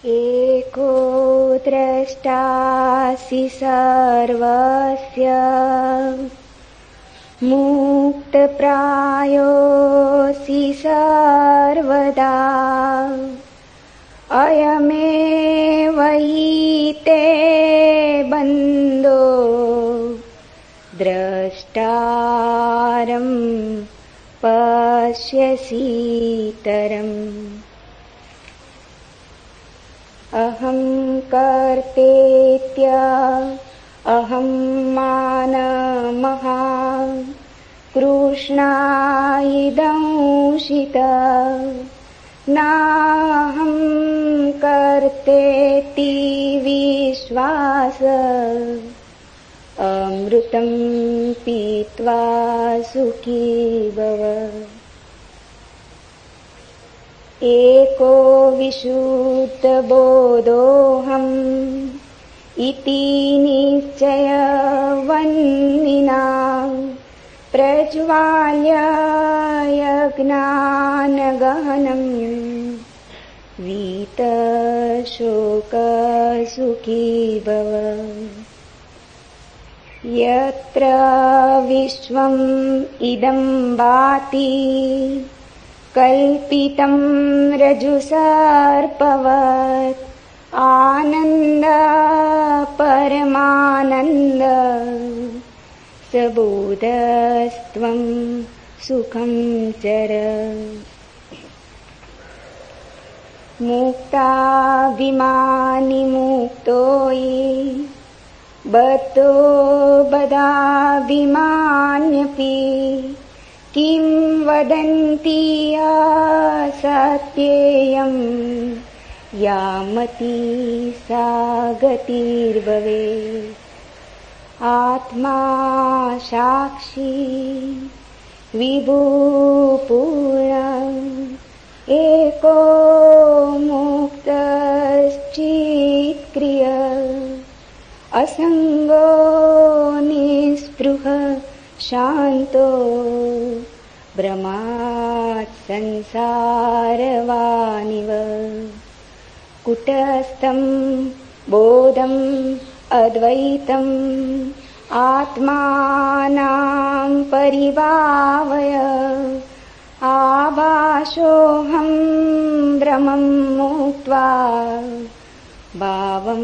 एको द्रष्टासि सर्वस्य मुक्तप्रायोऽसि सर्वदा अयमेव हि ते बन्धो द्रष्टारं पश्यसीतरम् अहं कर्तेत्य अहं मानमहा कृष्णायिदंशित नाहं कर्तेति विश्वास अमृतं पीत्वा सुखी भव। एको विशुद्धबोधोऽहम् इति निश्चयवन्निना प्रज्वाल्य यज्ञानगहनम् वीतशोकसुखी भव। यत्र विश्वम् इदं भाति कल्पितं रज्जुसर्पवत् आनन्द परमानन्द सबोधस्त्वं सुखं चर। मुक्ताभिमानी मुक्तो ये बद्धो बदाभिमान्यपि किं वदन्ति असत्येयं यामति सा गतिर्भवेत्। आत्मा साक्षी विभुपूर्ण एको मुक्तश्चित्क्रिय असंगो निस्पृह शांतो ब्रह्मात् संसारवानिव। कुटस्थं बोधम् अद्वैतम् आत्मानं परिभावय आभासोऽहं ब्रह्मं मुक्त्वा भावं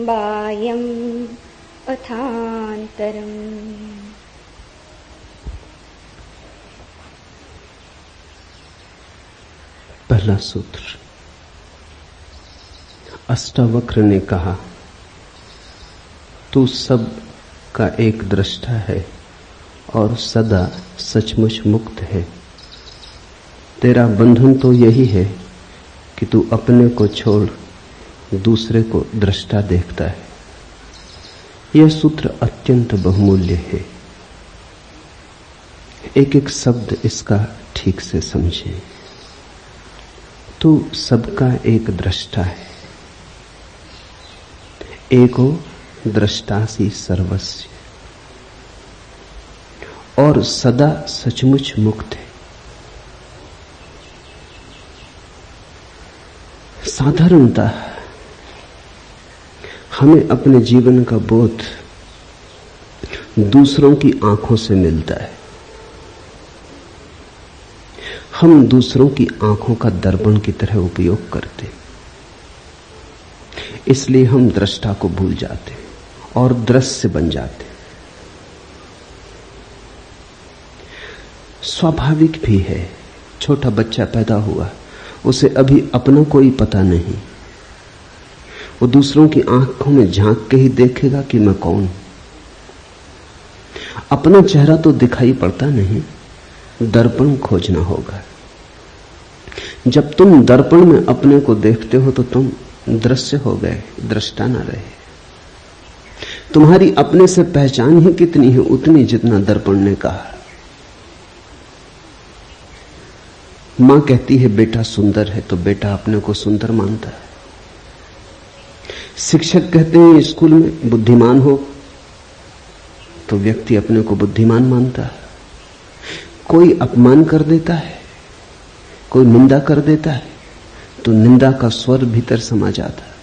बाह्यम् अथान्तरम्। पहला सूत्र। अष्टावक्र ने कहा, तू सब का एक दृष्टा है और सदा सचमुच मुक्त है। तेरा बंधन तो यही है कि तू अपने को छोड़ दूसरे को दृष्टा देखता है। यह सूत्र अत्यंत बहुमूल्य है। एक एक शब्द इसका ठीक से समझें। तू सबका एक दृष्टा है। एको दृष्टासि सर्वस्य, और सदा सचमुच मुक्त है। साधारणतः हमें अपने जीवन का बोध दूसरों की आंखों से मिलता है। हम दूसरों की आंखों का दर्पण की तरह उपयोग करते, इसलिए हम दृष्टा को भूल जाते और दृश्य बन जाते। स्वाभाविक भी है। छोटा बच्चा पैदा हुआ, उसे अभी अपना कोई पता नहीं। वो दूसरों की आंखों में झांक के ही देखेगा कि मैं कौन। अपना चेहरा तो दिखाई पड़ता नहीं, दर्पण खोजना होगा। जब तुम दर्पण में अपने को देखते हो तो तुम दृश्य हो गए, दृष्टा ना रहे। तुम्हारी अपने से पहचान ही कितनी है, उतनी जितना दर्पण ने कहा। मां कहती है बेटा सुंदर है, तो बेटा अपने को सुंदर मानता है। शिक्षक कहते हैं स्कूल में बुद्धिमान हो, तो व्यक्ति अपने को बुद्धिमान मानता है। कोई अपमान कर देता है, कोई निंदा कर देता है, तो निंदा का स्वर भीतर समा जाता है।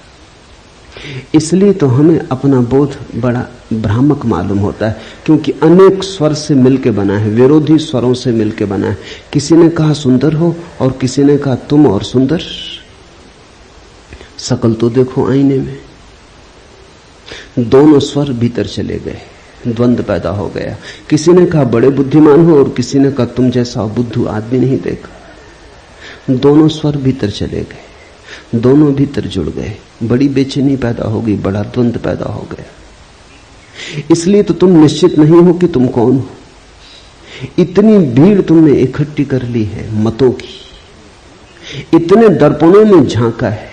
इसलिए तो हमें अपना बोध बड़ा भ्रामक मालूम होता है, क्योंकि अनेक स्वर से मिलकर बना है, विरोधी स्वरों से मिलकर बना है। किसी ने कहा सुंदर हो और किसी ने कहा तुम और सुंदर। शकल तो देखो आईने में, दोनों स्वर भीतर चले गए, द्वंद्व पैदा हो गया। किसी ने कहा बड़े बुद्धिमान हो और किसी ने कहा तुम जैसा बुद्धू आदमी नहीं देखा। दोनों स्वर भीतर चले गए, दोनों भीतर जुड़ गए, बड़ी बेचैनी पैदा हो गई, बड़ा द्वंद्व पैदा हो गया। इसलिए तो तुम निश्चित नहीं हो कि तुम कौन हो। इतनी भीड़ तुमने इकट्ठी कर ली है मतों की, इतने दर्पणों में झांका है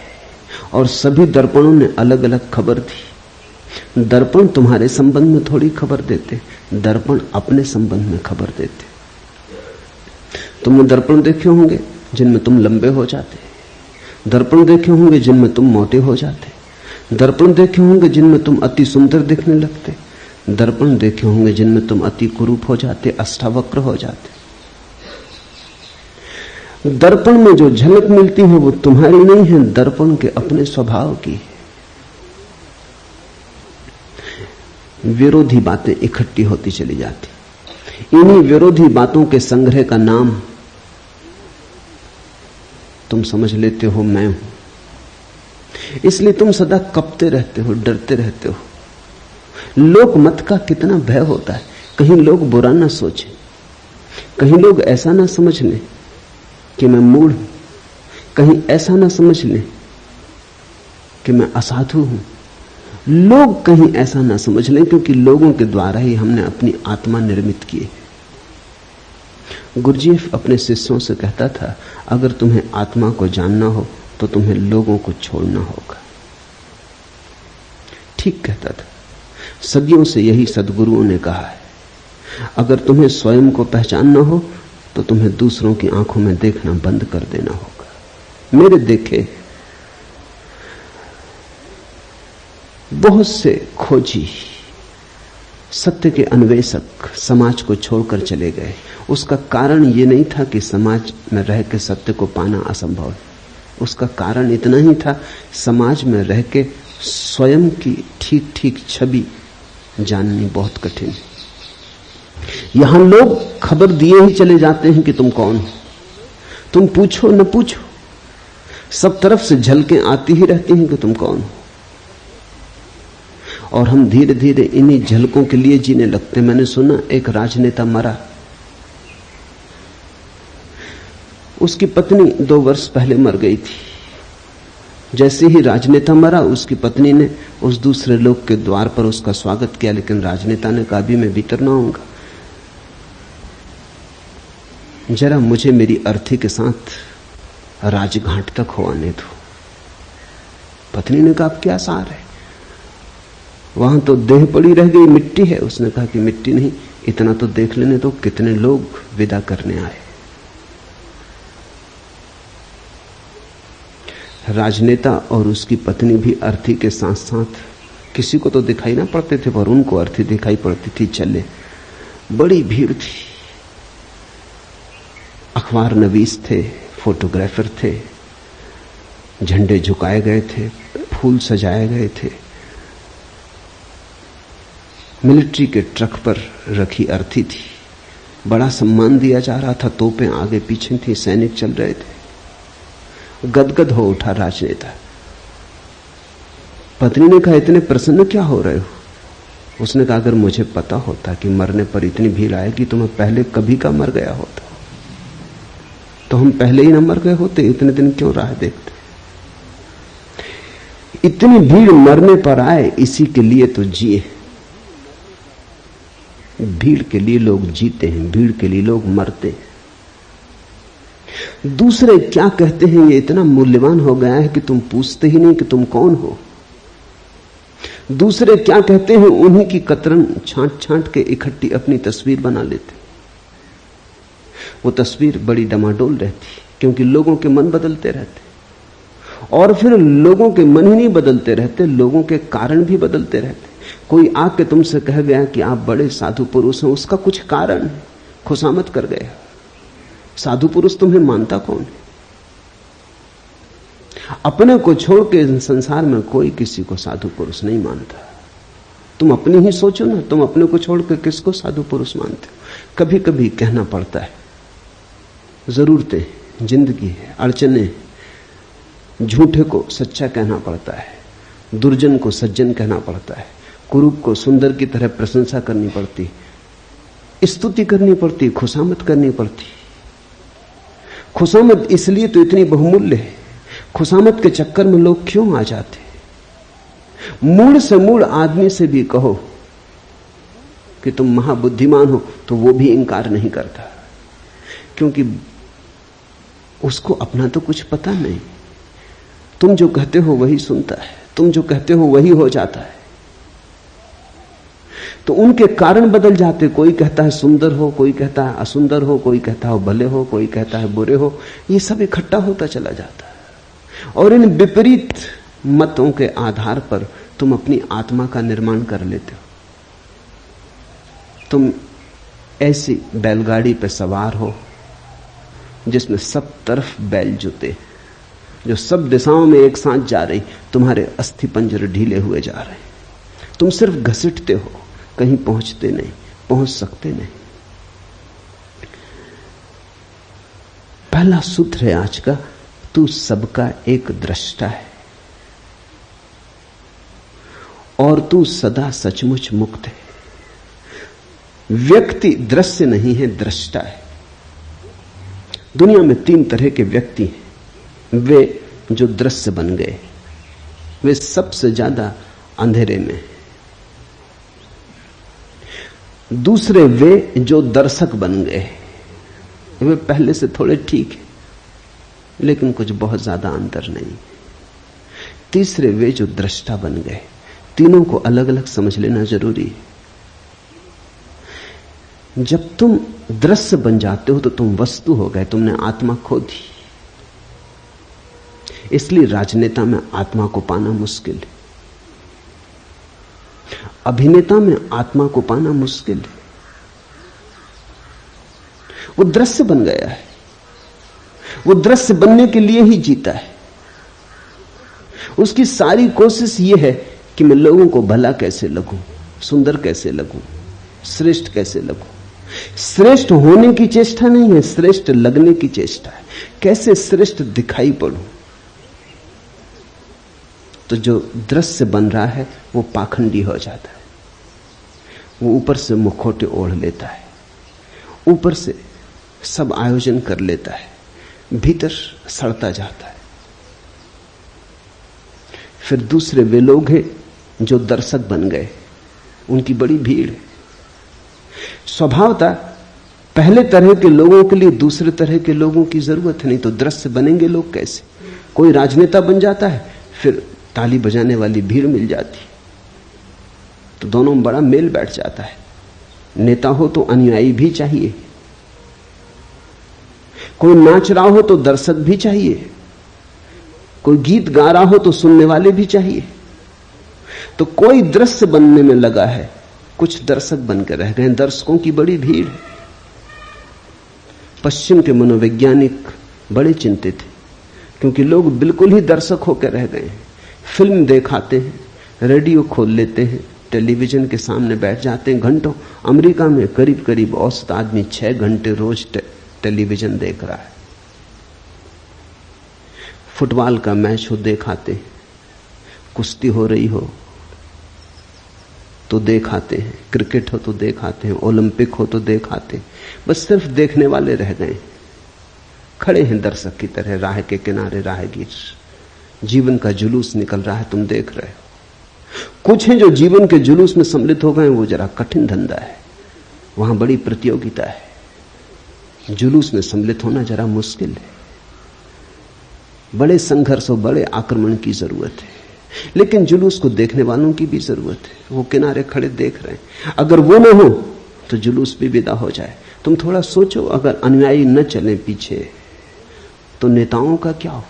और सभी दर्पणों ने अलग अलग खबर दी। दर्पण तुम्हारे संबंध में थोड़ी खबर देते, दर्पण अपने संबंध में खबर देते। तुमने दर्पण देखे होंगे जिनमें तुम लंबे हो जाते, दर्पण देखे होंगे जिनमें तुम मोटे हो जाते, दर्पण देखे होंगे जिनमें तुम अति सुंदर दिखने लगते, दर्पण देखे होंगे जिनमें तुम अति कुरूप हो जाते, अष्टावक्र हो जाते। दर्पण में जो झलक मिलती है वो तुम्हारी नहीं है, दर्पण के अपने स्वभाव की है। विरोधी बातें इकट्ठी होती चली जाती। इन्हीं विरोधी बातों के संग्रह का नाम तुम समझ लेते हो मैं हूं। इसलिए तुम सदा कपते रहते हो, डरते रहते हो। लोक मत का कितना भय होता है। कहीं लोग बुरा ना सोचें, कहीं लोग ऐसा ना समझ लें कि मैं मूढ़ हूं, कहीं ऐसा ना समझ लें कि मैं असाधु हूं। लोग कहीं ऐसा ना समझ लें, क्योंकि लोगों के द्वारा ही हमने अपनी आत्मा निर्मित की है। गुरुजीएफ अपने शिष्यों से कहता था, अगर तुम्हें आत्मा को जानना हो तो तुम्हें लोगों को छोड़ना होगा। ठीक कहता था। सदियों से यही सद्गुरुओं ने कहा है। अगर तुम्हें स्वयं को पहचानना हो तो तुम्हें दूसरों की आंखों में देखना बंद कर देना होगा। मेरे देखे बहुत से खोजी, सत्य के अन्वेषक समाज को छोड़कर चले गए। उसका कारण यह नहीं था कि समाज में रह के सत्य को पाना असंभव है। उसका कारण इतना ही था, समाज में रह के स्वयं की ठीक ठीक छवि जाननी बहुत कठिन है। यहां लोग खबर दिए ही चले जाते हैं कि तुम कौन हो। तुम पूछो न पूछो, सब तरफ से झलकें आती ही रहती हैं कि तुम कौन हो। और हम धीरे धीरे इन्हीं झलकों के लिए जीने लगते। मैंने सुना एक राजनेता मरा, उसकी पत्नी 2 वर्ष पहले मर गई थी। जैसे ही राजनेता मरा, उसकी पत्नी ने उस दूसरे लोग के द्वार पर उसका स्वागत किया, लेकिन राजनेता ने कहा अभी मैं भीतर ना आऊंगा, जरा मुझे मेरी अर्थी के साथ राजघाट तक हो आने दो। पत्नी ने कहा अब क्या सार है, वहां तो देह पड़ी रह गई, मिट्टी है। उसने कहा कि मिट्टी नहीं, इतना तो देख लेने दो कितने लोग विदा करने आए। राजनेता और उसकी पत्नी भी अर्थी के साथ साथ, किसी को तो दिखाई ना पड़ते थे पर उनको अर्थी दिखाई पड़ती थी। चले, बड़ी भीड़ थी। अखबार नवीस थे, फोटोग्राफर थे, झंडे झुकाए गए थे, फूल सजाए गए थे, मिलिट्री के ट्रक पर रखी अर्थी थी, बड़ा सम्मान दिया जा रहा था, तोपें आगे पीछे थी, सैनिक चल रहे थे। गदगद हो उठा राजनेता। पत्नी ने कहा इतने प्रसन्न क्या हो रहे हो? उसने कहा अगर मुझे पता होता कि मरने पर इतनी भीड़ आएगी तो मैं पहले कभी का मर गया होता, तो हम पहले ही न मर गए होते, इतने दिन क्यों राह देखते। इतनी भीड़ मरने पर आए, इसी के लिए तो जिए। भीड़ के लिए लोग जीते हैं, भीड़ के लिए लोग मरते हैं। दूसरे क्या कहते हैं ये इतना मूल्यवान हो गया है कि तुम पूछते ही नहीं कि तुम कौन हो। दूसरे क्या कहते हैं उन्हीं की कतरन छांट छांट के इकट्ठी अपनी तस्वीर बना लेते। वो तस्वीर बड़ी डमाडोल रहती, क्योंकि लोगों के मन बदलते रहते, और फिर लोगों के मन ही नहीं बदलते रहते, लोगों के कारण भी बदलते रहते। कोई आके तुमसे कह गया कि आप बड़े साधु पुरुष हैं, उसका कुछ कारण है, खुशामद कर गया। साधु पुरुष तुम्हें मानता कौन है? अपने को छोड़ के इस संसार में कोई किसी को साधु पुरुष नहीं मानता। तुम अपनी ही सोचो ना, तुम अपने को छोड़ के किसको साधु पुरुष मानते हो? कभी कभी कहना पड़ता है, जरूरतें, जिंदगी है, अड़चने, झूठे को सच्चा कहना पड़ता है, दुर्जन को सज्जन कहना पड़ता है, कुरूप को सुंदर की तरह प्रशंसा करनी पड़ती, स्तुति करनी पड़ती, खुशामद करनी पड़ती। खुशामद इसलिए तो इतनी बहुमूल्य है। खुशामद के चक्कर में लोग क्यों आ जाते? मूल से मूल आदमी से भी कहो कि तुम महाबुद्धिमान हो तो वो भी इंकार नहीं करता, क्योंकि उसको अपना तो कुछ पता नहीं। तुम जो कहते हो वही सुनता है, तुम जो कहते हो वही हो जाता है। तो उनके कारण बदल जाते। कोई कहता है सुंदर हो, कोई कहता है असुंदर हो, कोई कहता है भले हो, कोई कहता है बुरे हो। ये सब इकट्ठा होता चला जाता है और इन विपरीत मतों के आधार पर तुम अपनी आत्मा का निर्माण कर लेते हो। तुम ऐसी बैलगाड़ी पर सवार हो जिसमें सब तरफ बैल जुते, जो सब दिशाओं में एक साथ जा रही। तुम्हारे अस्थि पंजर ढीले हुए जा रहे, तुम सिर्फ घसीटते हो, कहीं पहुंचते नहीं, पहुंच सकते नहीं। पहला सूत्र है आज का, तू सबका एक दृष्टा है और तू सदा सचमुच मुक्त है। व्यक्ति दृश्य नहीं है, दृष्टा है। दुनिया में 3 तरह के व्यक्ति हैं। वे जो दृश्य बन गए, वे सबसे ज्यादा अंधेरे में। दूसरे वे जो दर्शक बन गए, वे पहले से थोड़े ठीक है लेकिन कुछ बहुत ज्यादा अंतर नहीं। तीसरे वे जो दृष्टा बन गए। तीनों को अलग अलग समझ लेना जरूरी है। जब तुम दृश्य बन जाते हो तो तुम वस्तु हो गए, तुमने आत्मा खो दी। इसलिए राजनेता में आत्मा को पाना मुश्किल है, अभिनेता में आत्मा को पाना मुश्किल है। वो दृश्य बन गया है, वो दृश्य बनने के लिए ही जीता है। उसकी सारी कोशिश ये है कि मैं लोगों को भला कैसे लगूं, सुंदर कैसे लगूं, श्रेष्ठ कैसे लगूं। श्रेष्ठ होने की चेष्टा नहीं है, श्रेष्ठ लगने की चेष्टा है। कैसे श्रेष्ठ दिखाई पड़ूं। तो जो दृश्य बन रहा है वो पाखंडी हो जाता है। वो ऊपर से मुखौटे ओढ़ लेता है, ऊपर से सब आयोजन कर लेता है, भीतर सड़ता जाता है। फिर दूसरे वे लोग हैं जो दर्शक बन गए, उनकी बड़ी भीड़ है। स्वभावतः पहले तरह के लोगों के लिए दूसरे तरह के लोगों की जरूरत है, नहीं तो दृश्य बनेंगे लोग कैसे। कोई राजनेता बन जाता है, फिर ताली बजाने वाली भीड़ मिल जाती, तो दोनों में बड़ा मेल बैठ जाता है। नेता हो तो अनुयायी भी चाहिए, कोई नाच रहा हो तो दर्शक भी चाहिए, कोई गीत गा रहा हो तो सुनने वाले भी चाहिए। तो कोई दृश्य बनने में लगा है, कुछ दर्शक बनकर रह गए। दर्शकों की बड़ी भीड़ है। पश्चिम के मनोवैज्ञानिक बड़े चिंतित थे, क्योंकि लोग बिल्कुल ही दर्शक होकर रह गए। फिल्म देखाते हैं, रेडियो खोल लेते हैं, टेलीविजन के सामने बैठ जाते हैं घंटों। अमेरिका में करीब करीब औसत आदमी 6 घंटे रोज टेलीविजन देख रहा है। फुटबॉल का मैच हो देखाते हैं, कुश्ती हो रही हो तो देखाते हैं, क्रिकेट हो तो देखाते हैं, ओलंपिक हो तो देखाते हैं। बस सिर्फ देखने वाले रह गए, खड़े हैं दर्शक की तरह राह के किनारे राहगीर। जीवन का जुलूस निकल रहा है, तुम देख रहे हो। कुछ हैं जो जीवन के जुलूस में सम्मिलित हो गए, वो जरा कठिन धंधा है, वहां बड़ी प्रतियोगिता है। जुलूस में सम्मिलित होना जरा मुश्किल है, बड़े संघर्ष और बड़े आक्रमण की जरूरत है। लेकिन जुलूस को देखने वालों की भी जरूरत है, वो किनारे खड़े देख रहे हैं। अगर वो न हो तो जुलूस भी विदा हो जाए। तुम थोड़ा सोचो, अगर अनुयायी न चले पीछे तो नेताओं का क्या हो।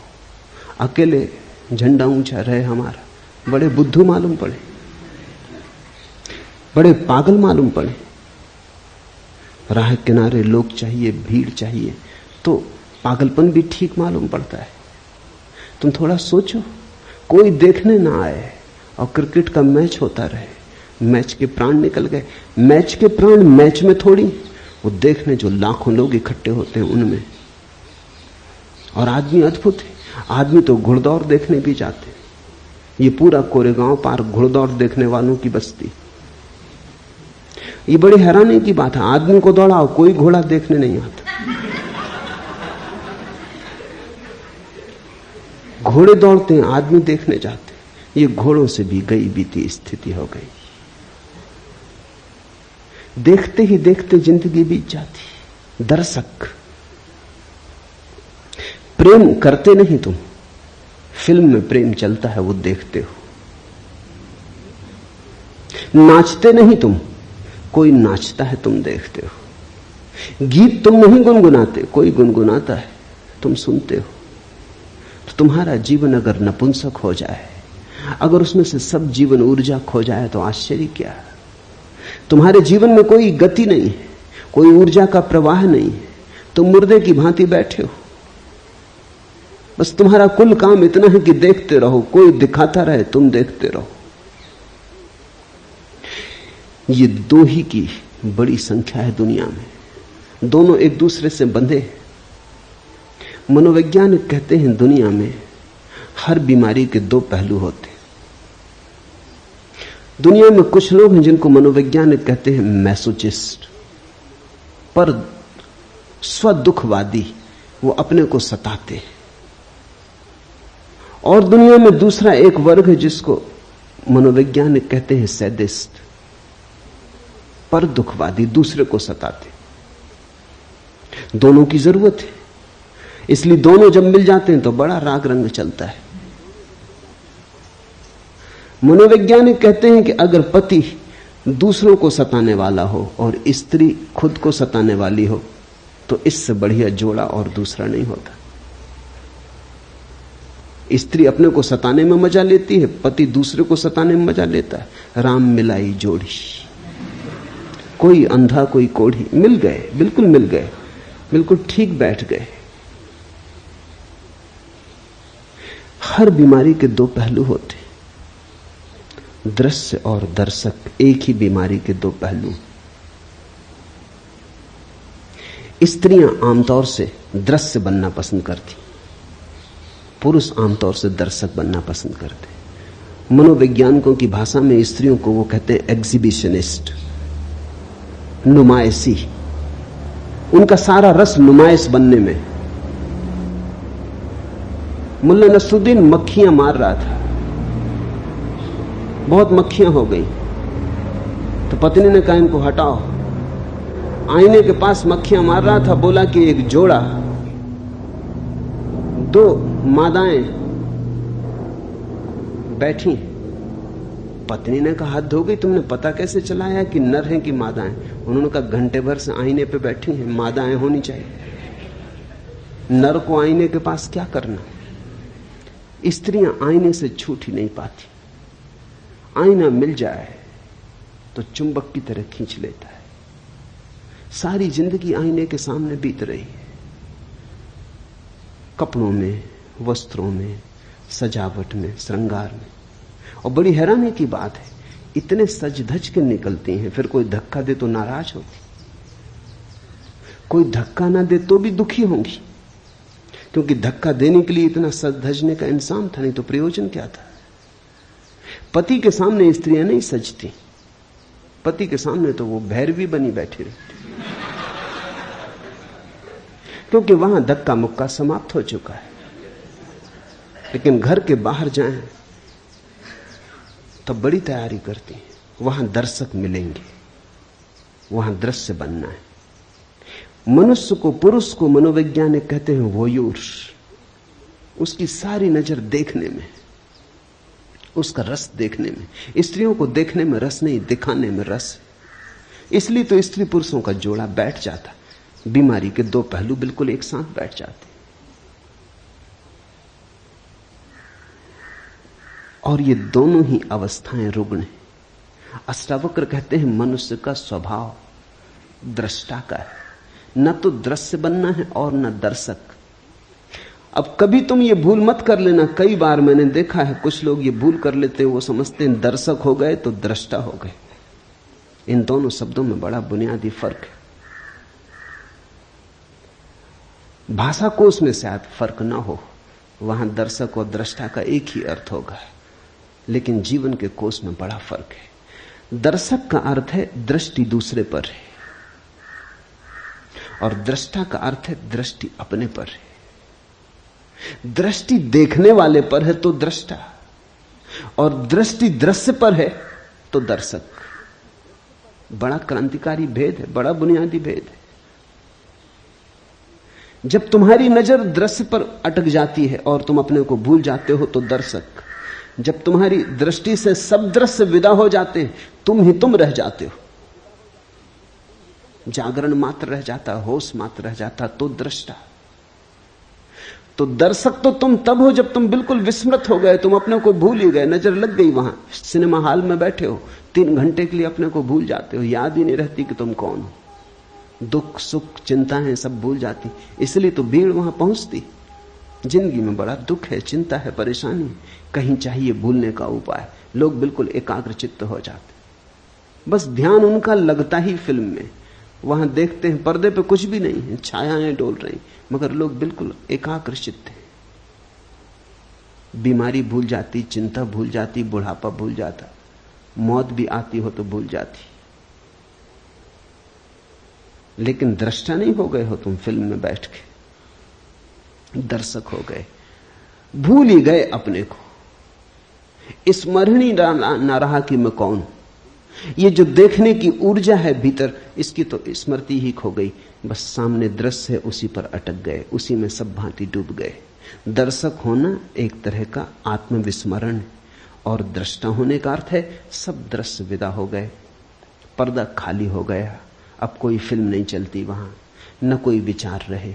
अकेले झंडा ऊंचा रहे हमारा, बड़े बुद्धू मालूम पड़े, बड़े पागल मालूम पड़े। राह किनारे लोग चाहिए, भीड़ चाहिए, तो पागलपन भी ठीक मालूम पड़ता है। तुम थोड़ा सोचो, कोई देखने ना आए और क्रिकेट का मैच होता रहे, मैच के प्राण निकल गए। मैच के प्राण मैच में थोड़ी, वो देखने जो लाखों लोग इकट्ठे होते हैं उनमें। और आदमी अद्भुत है, आदमी तो घुड़दौड़ देखने भी जाते हैं। ये पूरा कोरेगांव पार्क घुड़दौड़ देखने वालों की बस्ती। ये बड़ी हैरानी की बात है, आदमी को दौड़ाओ, कोई घोड़ा देखने नहीं आता। घोड़े दौड़ते हैं, आदमी देखने जाते हैं। ये घोड़ों से भी गई बीती स्थिति हो गई। देखते ही देखते जिंदगी बीत जाती। दर्शक, प्रेम करते नहीं तुम, फिल्म में प्रेम चलता है वो देखते हो। नाचते नहीं तुम, कोई नाचता है तुम देखते हो। गीत तुम नहीं गुनगुनाते, कोई गुनगुनाता है तुम सुनते हो। तो तुम्हारा जीवन अगर नपुंसक हो जाए, अगर उसमें से सब जीवन ऊर्जा खो जाए तो आश्चर्य क्या। तुम्हारे जीवन में कोई गति नहीं है, कोई ऊर्जा का प्रवाह नहीं है, तुम मुर्दे की भांति बैठे हो। बस तुम्हारा कुल काम इतना है कि देखते रहो, कोई दिखाता रहे तुम देखते रहो। ये दो ही की बड़ी संख्या है दुनिया में, दोनों एक दूसरे से बंधे हैं। मनोवैज्ञानिक कहते हैं दुनिया में हर बीमारी के दो पहलू होते हैं। दुनिया में कुछ लोग हैं जिनको मनोवैज्ञानिक कहते हैं मैसोचिस्ट, पर स्वदुखवादी, वो अपने को सताते हैं। और दुनिया में दूसरा एक वर्ग है जिसको मनोवैज्ञानिक कहते हैं सैडिस्ट, पर दुखवादी, दूसरे को सताते। दोनों की जरूरत है, इसलिए दोनों जब मिल जाते हैं तो बड़ा राग रंग चलता है। मनोवैज्ञानिक कहते हैं कि अगर पति दूसरों को सताने वाला हो और स्त्री खुद को सताने वाली हो तो इससे बढ़िया जोड़ा और दूसरा नहीं होता। स्त्री अपने को सताने में मजा लेती है, पति दूसरे को सताने में मजा लेता है। राम मिलाई जोड़ी, कोई अंधा कोई कोढ़ी, मिल गए, बिल्कुल मिल गए, बिल्कुल ठीक बैठ गए। हर बीमारी के दो पहलू होते, दृश्य और दर्शक, एक ही बीमारी के दो पहलू। स्त्रियां आमतौर से दृश्य बनना पसंद करती, पुरुष आमतौर से दर्शक बनना पसंद करते। मनोवैज्ञानिकों की भाषा में स्त्रियों को वो कहते हैं एग्जिबिशनिस्ट, नुमाइशी। उनका सारा रस नुमाइश बनने में। मुल्ला नसरुद्दीन मक्खियां मार रहा था, बहुत मक्खियां हो गई, तो पत्नी ने कहा इनको हटाओ। आईने के पास मक्खियां मार रहा था, बोला कि एक जोड़ा, दो मादाएं बैठी। पत्नी ने कहा हद हो गई, तुमने पता कैसे चलाया कि नर हैं कि मादाएं? उन्होंने कहा घंटे भर से आईने पे बैठी हैं, मादाएं होनी चाहिए। नर को आईने के पास क्या करना? स्त्रियां आईने से छूट ही नहीं पाती। आईना मिल जाए तो चुंबक की तरह खींच लेता है। सारी जिंदगी आईने के सामने बीत रही है, कपड़ों में, वस्त्रों में, सजावट में, श्रृंगार में। और बड़ी हैरानी की बात है, इतने सज धज के निकलती हैं, फिर कोई धक्का दे तो नाराज होती, कोई धक्का ना दे तो भी दुखी होंगी, क्योंकि धक्का देने के लिए इतना सज धजने का इंसान था, नहीं तो प्रयोजन क्या था? पति के सामने स्त्रियां नहीं सजती, पति के सामने तो वो भैरवी बनी बैठी रहती, क्योंकि वहां धक्का मुक्का समाप्त हो चुका है। लेकिन घर के बाहर जाएं तब बड़ी तैयारी करती हैं, वहां दर्शक मिलेंगे, वहां दृश्य बनना है। मनुष्य को, पुरुष को मनोवैज्ञानिक कहते हैं वोयूर। उसकी सारी नजर देखने में, उसका रस देखने में। स्त्रियों को देखने में रस नहीं, दिखाने में रस। इसलिए तो स्त्री पुरुषों का जोड़ा बैठ जाता, बीमारी के दो पहलू बिल्कुल एक साथ बैठ जाते। और ये दोनों ही अवस्थाएं रुग्ण हैं। अष्टावक्र कहते हैं मनुष्य का स्वभाव दृष्टा का है, न तो दृश्य बनना है और न दर्शक। अब कभी तुम ये भूल मत कर लेना, कई बार मैंने देखा है कुछ लोग ये भूल कर लेते हैं, वो समझते हैं दर्शक हो गए तो दृष्टा हो गए। इन दोनों शब्दों में बड़ा बुनियादी फर्क है। भाषा कोश में शायद फर्क ना हो, वहां दर्शक और दृष्टा का एक ही अर्थ होगा, लेकिन जीवन के कोश में बड़ा फर्क है। दर्शक का अर्थ है दृष्टि दूसरे पर है, और दृष्टा का अर्थ है दृष्टि अपने पर है। दृष्टि देखने वाले पर है तो दृष्टा, और दृष्टि दृश्य पर है तो दर्शक। बड़ा क्रांतिकारी भेद है, बड़ा बुनियादी भेद है। जब तुम्हारी नजर दृश्य पर अटक जाती है और तुम अपने को भूल जाते हो तो दर्शक। जब तुम्हारी दृष्टि से सब दृश्य विदा हो जाते हैं, तुम ही तुम रह जाते हो, जागरण मात्र रह जाता, होश मात्र रह जाता, तो दृष्टा। तो दर्शक तो तुम तब हो जब तुम बिल्कुल विस्मृत हो गए, तुम अपने को भूल ही गए, नजर लग गई। वहां सिनेमा हॉल में बैठे हो, 3 घंटे के लिए अपने को भूल जाते हो, याद ही नहीं रहती कि तुम कौन हो। दुख सुख चिंताएं सब भूल जाती, इसलिए तो भीड़ वहां पहुंचती। जिंदगी में बड़ा दुख है, चिंता है, परेशानी, कहीं चाहिए भूलने का उपाय। लोग बिल्कुल एकाग्र चित्त हो जाते, बस ध्यान उनका लगता ही फिल्म में। वहां देखते हैं पर्दे पे कुछ भी नहीं है, छायाएं डोल रही, मगर लोग बिल्कुल एकाग्र चित्त हैं। बीमारी भूल जाती, चिंता भूल जाती, बुढ़ापा भूल जाता, मौत भी आती हो तो भूल जाती। लेकिन दृष्टा नहीं हो गए हो तुम फिल्म में बैठ के, दर्शक हो गए, भूल ही गए अपने को। स्मरण ना रहा कि मैं कौन हूं। ये जो देखने की ऊर्जा है भीतर, इसकी तो स्मृति ही खो गई। बस सामने दृश्य है, उसी पर अटक गए, उसी में सब भांति डूब गए। दर्शक होना एक तरह का आत्मविस्मरण है, और दृष्टा होने का अर्थ है सब दृश्य विदा हो गए, पर्दा खाली हो गया, अब कोई फिल्म नहीं चलती वहां, न कोई विचार रहे,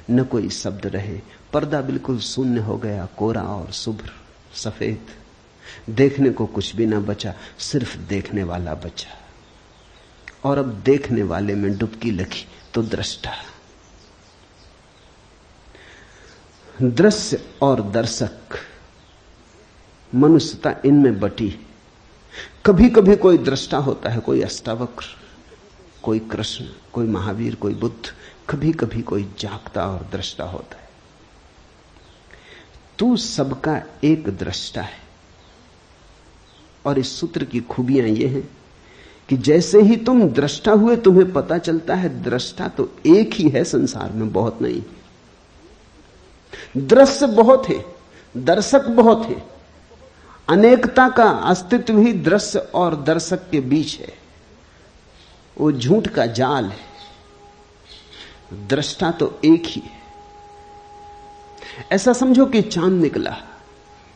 न कोई शब्द रहे, पर्दा बिल्कुल शून्य हो गया, कोरा और शुभ्र सफेद। देखने को कुछ भी ना बचा, सिर्फ देखने वाला बचा। और अब देखने वाले में डुबकी लगी तो दृष्टा। दृश्य और दर्शक, मनुष्यता इनमें बटी। कभी कभी कोई दृष्टा होता है, कोई अष्टावक्र, कोई कृष्ण, कोई महावीर, कोई बुद्ध। कभी कभी कोई जागता और दृष्टा होता है। तू सबका एक दृष्टा है। और इस सूत्र की खूबियां यह हैं कि जैसे ही तुम दृष्टा हुए, तुम्हें पता चलता है दृष्टा तो एक ही है संसार में, बहुत नहीं। दृश्य बहुत है, दर्शक बहुत है। अनेकता का अस्तित्व ही दृश्य और दर्शक के बीच है। वो झूठ का जाल है, दृष्टा तो एक ही है। ऐसा समझो कि चांद निकला,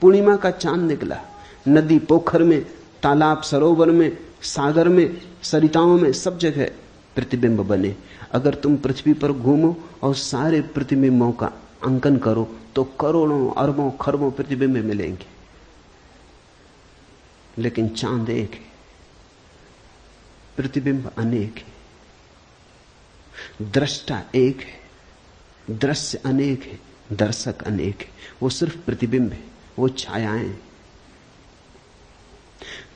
पूर्णिमा का चांद निकला, नदी पोखर में, तालाब सरोवर में, सागर में, सरिताओं में, सब जगह प्रतिबिंब बने। अगर तुम पृथ्वी पर घूमो और सारे प्रतिबिंबों का अंकन करो तो करोड़ों अरबों खरबों प्रतिबिंब मिलेंगे, लेकिन चांद एक है, प्रतिबिंब अनेक है। दृष्टा एक है, दृश्य अनेक है, दर्शक अनेक है। वो सिर्फ प्रतिबिंब है, वो छायाएं हैं।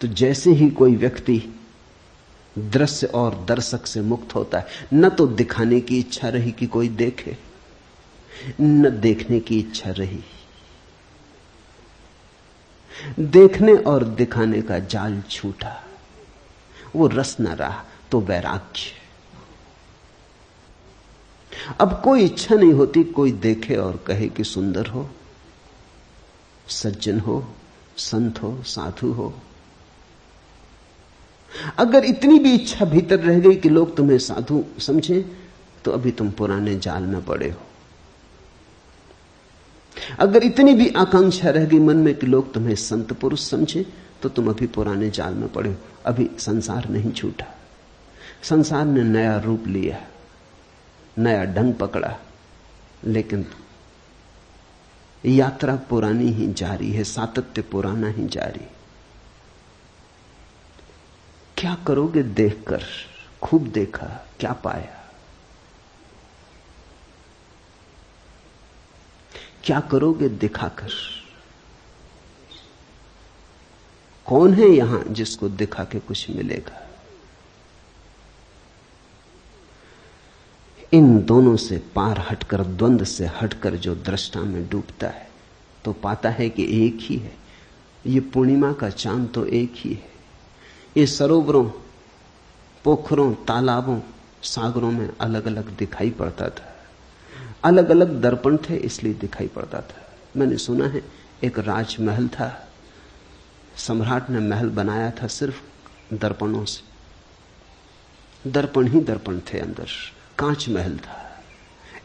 तो जैसे ही कोई व्यक्ति दृश्य और दर्शक से मुक्त होता है, न तो दिखाने की इच्छा रही कि कोई देखे, न देखने की इच्छा रही। देखने और दिखाने का जाल छूटा, वो रस न रहा, तो वैराग्य। अब कोई इच्छा नहीं होती कोई देखे और कहे कि सुंदर हो, सज्जन हो, संत हो, साधु हो। अगर इतनी भी इच्छा भीतर रह गई कि लोग तुम्हें साधु समझें, तो अभी तुम पुराने जाल में पड़े हो। अगर इतनी भी आकांक्षा रह गई मन में कि लोग तुम्हें संत पुरुष समझें, तो तुम अभी पुराने जाल में पड़े हो। अभी संसार नहीं छूटा, संसार ने नया रूप लिया, नया ढंग पकड़ा, लेकिन यात्रा पुरानी ही जारी है, सातत्य पुराना ही जारी। क्या करोगे देखकर? खूब देखा, क्या पाया? क्या करोगे दिखाकर? कौन है यहां जिसको दिखा के कुछ मिलेगा? इन दोनों से पार हटकर, द्वंद्व से हटकर जो दृष्टा में डूबता है तो पाता है कि एक ही है। ये पूर्णिमा का चांद तो एक ही है। ये सरोवरों, पोखरों, तालाबों, सागरों में अलग अलग दिखाई पड़ता था। अलग अलग दर्पण थे इसलिए दिखाई पड़ता था। मैंने सुना है एक राजमहल था, सम्राट ने महल बनाया था सिर्फ दर्पणों से। दर्पण ही दर्पण थे अंदर, कांच महल था।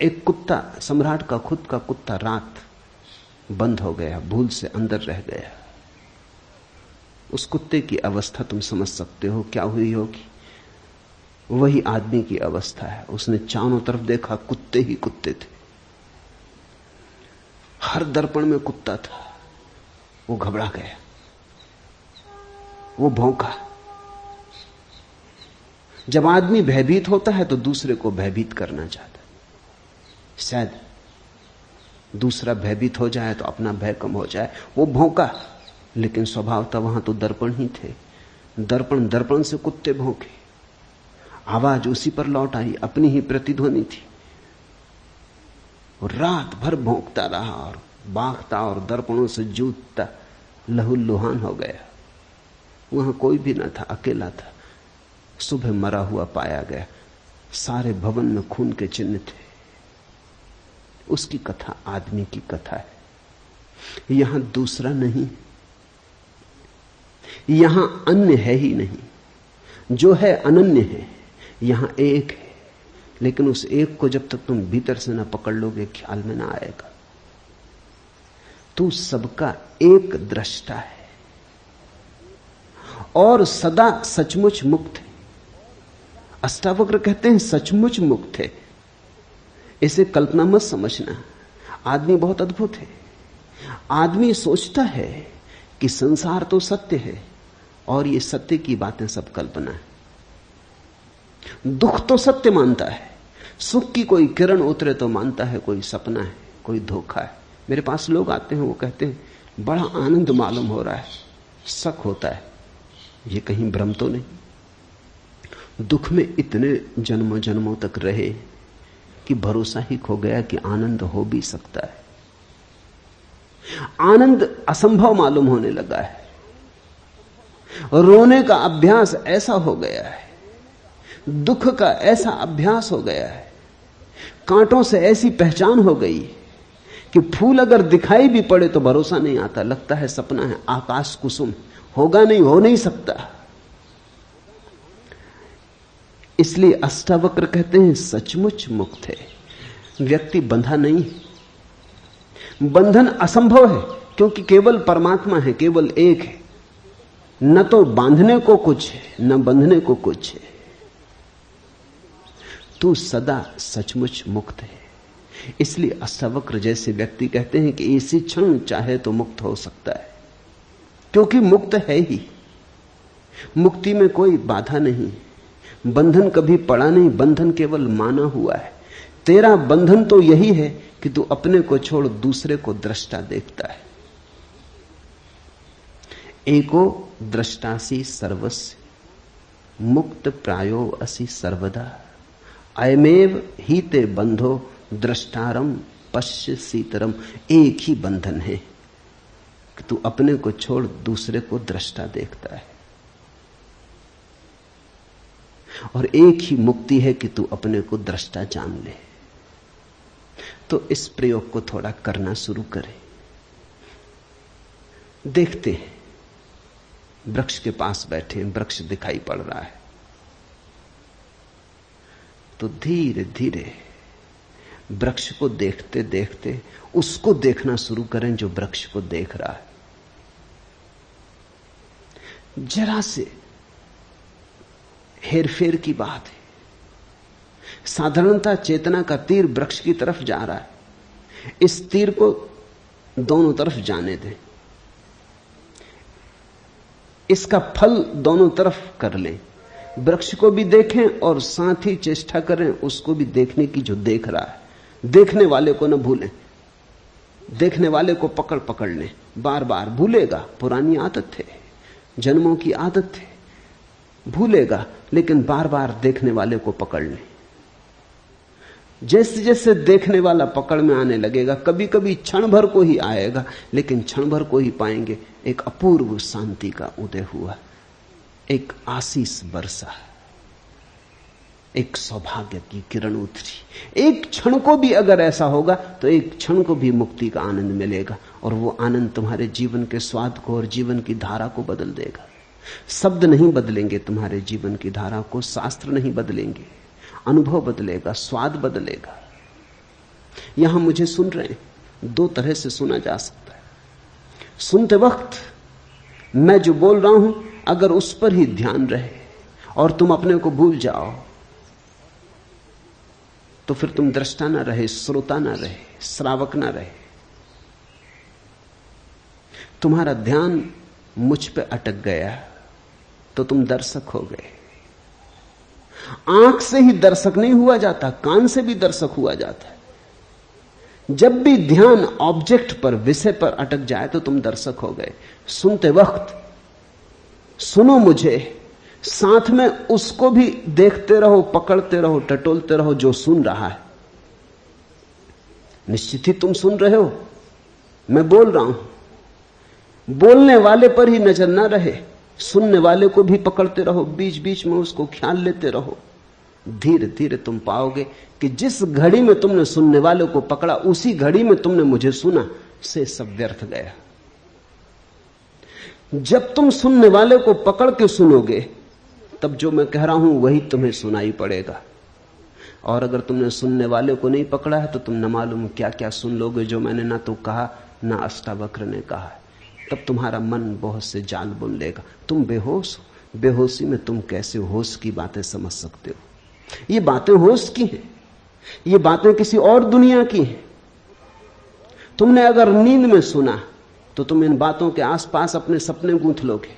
एक कुत्ता, सम्राट का खुद का कुत्ता, रात बंद हो गया, भूल से अंदर रह गया। उस कुत्ते की अवस्था तुम समझ सकते हो क्या हुई होगी। वही आदमी की अवस्था है। उसने चारों तरफ देखा, कुत्ते ही कुत्ते थे। हर दर्पण में कुत्ता था। वो घबरा गया, वो भौंका। जब आदमी भयभीत होता है तो दूसरे को भयभीत करना चाहता है। शायद दूसरा भयभीत हो जाए तो अपना भय कम हो जाए। वो भौंका, लेकिन स्वभावतः वहां तो दर्पण ही थे। दर्पण दर्पण से कुत्ते भौंके, आवाज उसी पर लौट आई, अपनी ही प्रतिध्वनि थी। रात भर भौंकता रहा और बागता और दर्पणों से जूझता लहूलुहान हो गया। वहां कोई भी न था, अकेला था। सुबह मरा हुआ पाया गया। सारे भवन में खून के चिन्ह थे। उसकी कथा आदमी की कथा है। यहां दूसरा नहीं, यहां अन्य है ही नहीं। जो है अनन्य है। यहां एक है, लेकिन उस एक को जब तक तुम भीतर से ना पकड़ लोगे ख्याल में ना आएगा। तू सबका एक दृष्टा है और सदा सचमुच मुक्त है। अष्टावक्र कहते हैं सचमुच मुक्त है। इसे कल्पना मत समझना। आदमी बहुत अद्भुत है। आदमी सोचता है कि संसार तो सत्य है और ये सत्य की बातें सब कल्पना है। दुख तो सत्य मानता है, सुख की कोई किरण उतरे तो मानता है कोई सपना है, कोई धोखा है। मेरे पास लोग आते हैं, वो कहते हैं बड़ा आनंद मालूम हो रहा है। शक होता है ये कहीं भ्रम तो नहीं। दुख में इतने जन्मों जन्मों तक रहे कि भरोसा ही खो गया कि आनंद हो भी सकता है। आनंद असंभव मालूम होने लगा है। रोने का अभ्यास ऐसा हो गया है, दुख का ऐसा अभ्यास हो गया है, कांटों से ऐसी पहचान हो गई कि फूल अगर दिखाई भी पड़े तो भरोसा नहीं आता, लगता है सपना है, आकाश कुसुम, होगा नहीं, हो नहीं सकता। इसलिए अष्टावक्र कहते हैं सचमुच मुक्त है। व्यक्ति बंधा नहीं है। बंधन असंभव है क्योंकि केवल परमात्मा है, केवल एक है। न तो बांधने को कुछ है, न बंधने को कुछ है। तू सदा सचमुच मुक्त है। इसलिए अष्टावक्र जैसे व्यक्ति कहते हैं कि इसी क्षण चाहे तो मुक्त हो सकता है, क्योंकि मुक्त है ही। मुक्ति में कोई बाधा नहीं, बंधन कभी पड़ा नहीं, बंधन केवल माना हुआ है। तेरा बंधन तो यही है कि तू अपने को छोड़ दूसरे को दृष्टा देखता है। एको दृष्टासी सर्वस्य मुक्त प्रायो असि सर्वदा अयमेव ही ते बंधो दृष्टारम पश्य सीतरम। एक ही बंधन है कि तू अपने को छोड़ दूसरे को दृष्टा देखता है, और एक ही मुक्ति है कि तू अपने को दृष्टा जान ले। तो इस प्रयोग को थोड़ा करना शुरू करें। देखते हैं, वृक्ष के पास बैठे हैं, वृक्ष दिखाई पड़ रहा है, तो धीरे धीरे वृक्ष को देखते देखते उसको देखना शुरू करें जो वृक्ष को देख रहा है। जरा से हेरफेर की बात है। साधारणता चेतना का तीर वृक्ष की तरफ जा रहा है। इस तीर को दोनों तरफ जाने दें, इसका फल दोनों तरफ कर लें। वृक्ष को भी देखें और साथ ही चेष्टा करें उसको भी देखने की जो देख रहा है। देखने वाले को न भूलें। देखने वाले को पकड़ पकड़ ले, बार बार भूलेगा, पुरानी आदत है, जन्मों की आदत है, भूलेगा, लेकिन बार बार देखने वाले को पकड़ ले। जैसे जैसे देखने वाला पकड़ में आने लगेगा, कभी कभी क्षण भर को ही आएगा, लेकिन क्षण भर को ही पाएंगे एक अपूर्व शांति का उदय हुआ, एक आशीष बरसा, एक सौभाग्य की किरण उतरी। एक क्षण को भी अगर ऐसा होगा तो एक क्षण को भी मुक्ति का आनंद मिलेगा, और वो आनंद तुम्हारे जीवन के स्वाद को और जीवन की धारा को बदल देगा। शब्द नहीं बदलेंगे तुम्हारे जीवन की धारा को, शास्त्र नहीं बदलेंगे, अनुभव बदलेगा, स्वाद बदलेगा। यहां मुझे सुन रहे हैं, दो तरह से सुना जा सकता है। सुनते वक्त मैं जो बोल रहा हूं अगर उस पर ही ध्यान रहे और तुम अपने को भूल जाओ तो फिर तुम दृष्टा ना रहे, श्रोता ना रहे, श्रावक ना रहे, तुम्हारा ध्यान मुझ पे अटक गया तो तुम दर्शक हो गए। आंख से ही दर्शक नहीं हुआ जाता, कान से भी दर्शक हुआ जाता है। जब भी ध्यान ऑब्जेक्ट पर, विषय पर अटक जाए तो तुम दर्शक हो गए। सुनते वक्त सुनो मुझे, साथ में उसको भी देखते रहो, पकड़ते रहो, टटोलते रहो जो सुन रहा है। निश्चित ही तुम सुन रहे हो, मैं बोल रहा हूं। बोलने वाले पर ही नजर ना रहे, सुनने वाले को भी पकड़ते रहो, बीच बीच में उसको ख्याल लेते रहो। धीरे धीरे तुम पाओगे कि जिस घड़ी में तुमने सुनने वाले को पकड़ा, उसी घड़ी में तुमने मुझे सुना, से सब व्यर्थ गया। जब तुम सुनने वाले को पकड़ के सुनोगे तब जो मैं कह रहा हूं वही तुम्हें सुनाई पड़ेगा। और अगर तुमने सुनने वाले को नहीं पकड़ा है तो तुम न मालूम क्या क्या सुन लोगे जो मैंने ना तो कहा ना अष्टावक्र ने कहा है। तब तुम्हारा मन बहुत से जाल बुन लेगा, तुम बेहोश हो। बेहोशी में तुम कैसे होश की बातें समझ सकते हो? ये बातें होश की हैं, ये बातें किसी और दुनिया की हैं। तुमने अगर नींद में सुना तो तुम इन बातों के आसपास अपने सपने गूंथ लोगे,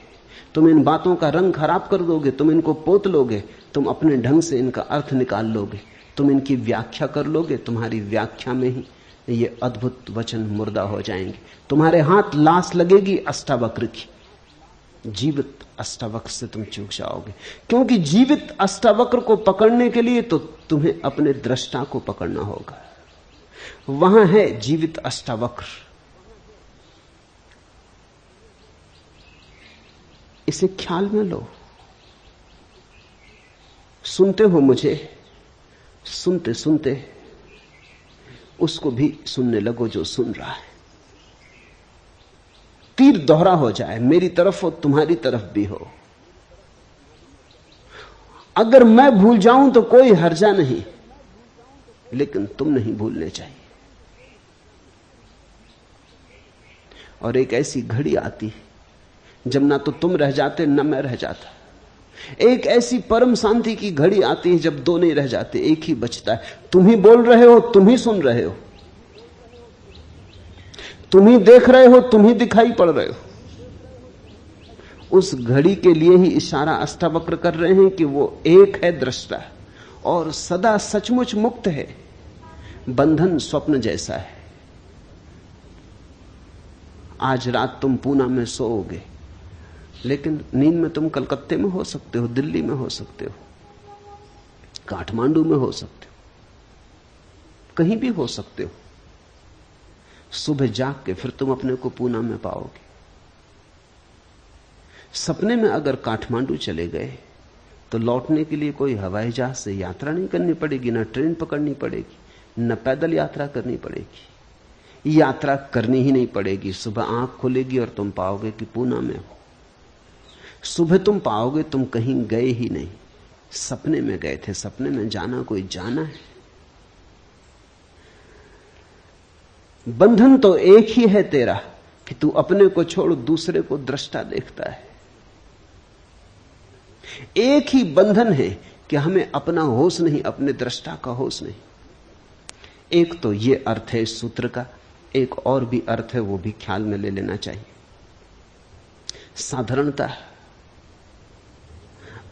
तुम इन बातों का रंग खराब कर दोगे, तुम इनको पोत लोगे, तुम अपने ढंग से इनका अर्थ निकाल लोगे, तुम इनकी व्याख्या कर लोगे। तुम्हारी व्याख्या में ही ये अद्भुत वचन मुर्दा हो जाएंगे। तुम्हारे हाथ लाश लगेगी अष्टावक्र की, जीवित अष्टावक्र से तुम चूक जाओगे। क्योंकि जीवित अष्टावक्र को पकड़ने के लिए तो तुम्हें अपने दृष्टा को पकड़ना होगा। वहां है जीवित अष्टावक्र। इसे ख्याल में लो। सुनते हो मुझे, सुनते सुनते उसको भी सुनने लगो जो सुन रहा है। तीर दोहरा हो जाए, मेरी तरफ हो तुम्हारी तरफ भी हो। अगर मैं भूल जाऊं तो कोई हर्जा नहीं, लेकिन तुम नहीं भूलने चाहिए। और एक ऐसी घड़ी आती है जब ना तो तुम रह जाते ना मैं रह जाता। एक ऐसी परम शांति की घड़ी आती है जब दो नहीं रह जाते, एक ही बचता है। तुम ही बोल रहे हो, तुम ही सुन रहे हो, तुम ही देख रहे हो, तुम ही दिखाई पड़ रहे हो। उस घड़ी के लिए ही इशारा अष्टावक्र कर रहे हैं कि वो एक है दृष्टा और सदा सचमुच मुक्त है। बंधन स्वप्न जैसा है। आज रात तुम पूना में सोओगे, लेकिन नींद में तुम कलकत्ते में हो सकते हो, दिल्ली में हो सकते हो, काठमांडू में हो सकते हो, कहीं भी हो सकते हो। सुबह जाग के फिर तुम अपने को पूना में पाओगे। सपने में अगर काठमांडू चले गए तो लौटने के लिए कोई हवाई जहाज से यात्रा नहीं करनी पड़ेगी, न ट्रेन पकड़नी पड़ेगी, न पैदल यात्रा करनी पड़ेगी। यात्रा करनी ही नहीं पड़ेगी। सुबह आंख खुलेगी और तुम पाओगे कि पूना में हो। सुबह तुम पाओगे तुम कहीं गए ही नहीं, सपने में गए थे। सपने में जाना कोई जाना है। बंधन तो एक ही है तेरा कि तू अपने को छोड़ दूसरे को दृष्टा देखता है। एक ही बंधन है कि हमें अपना होश नहीं, अपने दृष्टा का होश नहीं। एक तो ये अर्थ है इस सूत्र का, एक और भी अर्थ है, वो भी ख्याल में ले लेना चाहिए। साधारणतः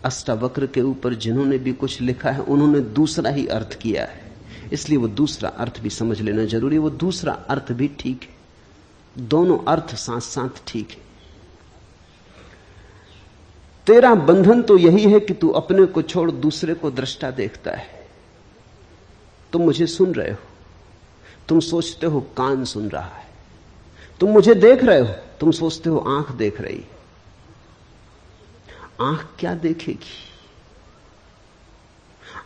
अष्टावक्र के ऊपर जिन्होंने भी कुछ लिखा है उन्होंने दूसरा ही अर्थ किया है। इसलिए वो दूसरा अर्थ भी समझ लेना जरूरी है। वो दूसरा अर्थ भी ठीक है, दोनों अर्थ साथ साथ ठीक है। तेरा बंधन तो यही है कि तू अपने को छोड़ दूसरे को दृष्टा देखता है। तुम मुझे सुन रहे हो, तुम सोचते हो कान सुन रहा है, तुम मुझे देख रहे हो, तुम सोचते हो आंख देख रही है। आंख क्या देखेगी?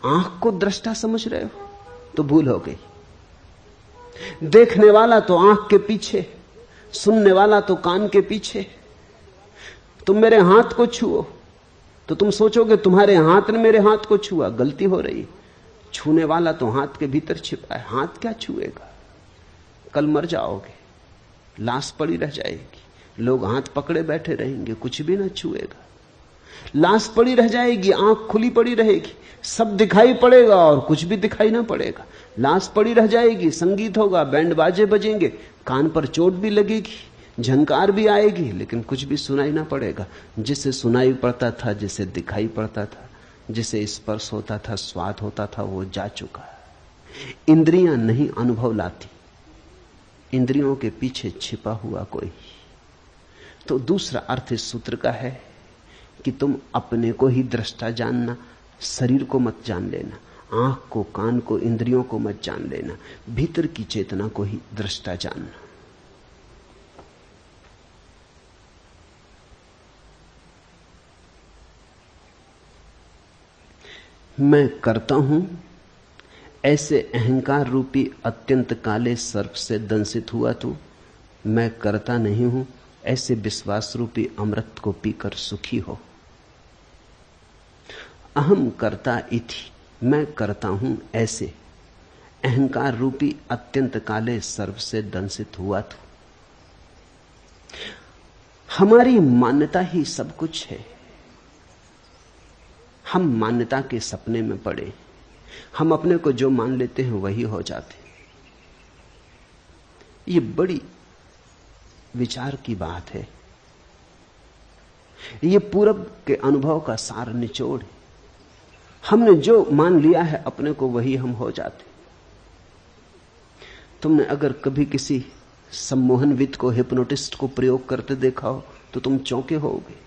आंख को दृष्टा समझ रहे हो तो भूल हो गई। देखने वाला तो आंख के पीछे, सुनने वाला तो कान के पीछे। तुम मेरे हाथ को छुओ तो तुम सोचोगे तुम्हारे हाथ ने मेरे हाथ को छुआ, गलती हो रही। छूने वाला तो हाथ के भीतर छिपा है, हाथ क्या छुएगा? कल मर जाओगे, लाश पड़ी रह जाएगी, लोग हाथ पकड़े बैठे रहेंगे, कुछ भी ना छुएगा। लाश पड़ी रह जाएगी, आंख खुली पड़ी रहेगी, सब दिखाई पड़ेगा और कुछ भी दिखाई ना पड़ेगा। लाश पड़ी रह जाएगी, संगीत होगा, बैंड बाजे बजेंगे, कान पर चोट भी लगेगी, झंकार भी आएगी, लेकिन कुछ भी सुनाई ना पड़ेगा। जिसे सुनाई पड़ता था, जिसे दिखाई पड़ता था, जिसे स्पर्श होता था, स्वाद होता था, वो जा चुका। इंद्रियां नहीं अनुभव लाती, इंद्रियों के पीछे छिपा हुआ कोई। तो दूसरा अर्थ इस सूत्र का है कि तुम अपने को ही दृष्टा जानना, शरीर को मत जान लेना, आंख को, कान को, इंद्रियों को मत जान लेना, भीतर की चेतना को ही दृष्टा जानना। मैं करता हूं ऐसे अहंकार रूपी अत्यंत काले सर्प से दंशित हुआ तू, मैं करता नहीं हूं ऐसे विश्वास रूपी अमृत को पीकर सुखी हो। अहम करता इति, मैं करता हूं ऐसे अहंकार रूपी अत्यंत काले सर्प से दंशित हुआ तू। हमारी मान्यता ही सब कुछ है। हम मान्यता के सपने में पड़े, हम अपने को जो मान लेते हैं वही हो जाते। ये बड़ी विचार की बात है। ये पूरब के अनुभव का सार निचोड़ है। हमने जो मान लिया है अपने को वही हम हो जाते। तुमने अगर कभी किसी सम्मोहनविद को, हिप्नोटिस्ट को प्रयोग करते देखा हो तो तुम चौंके होगे।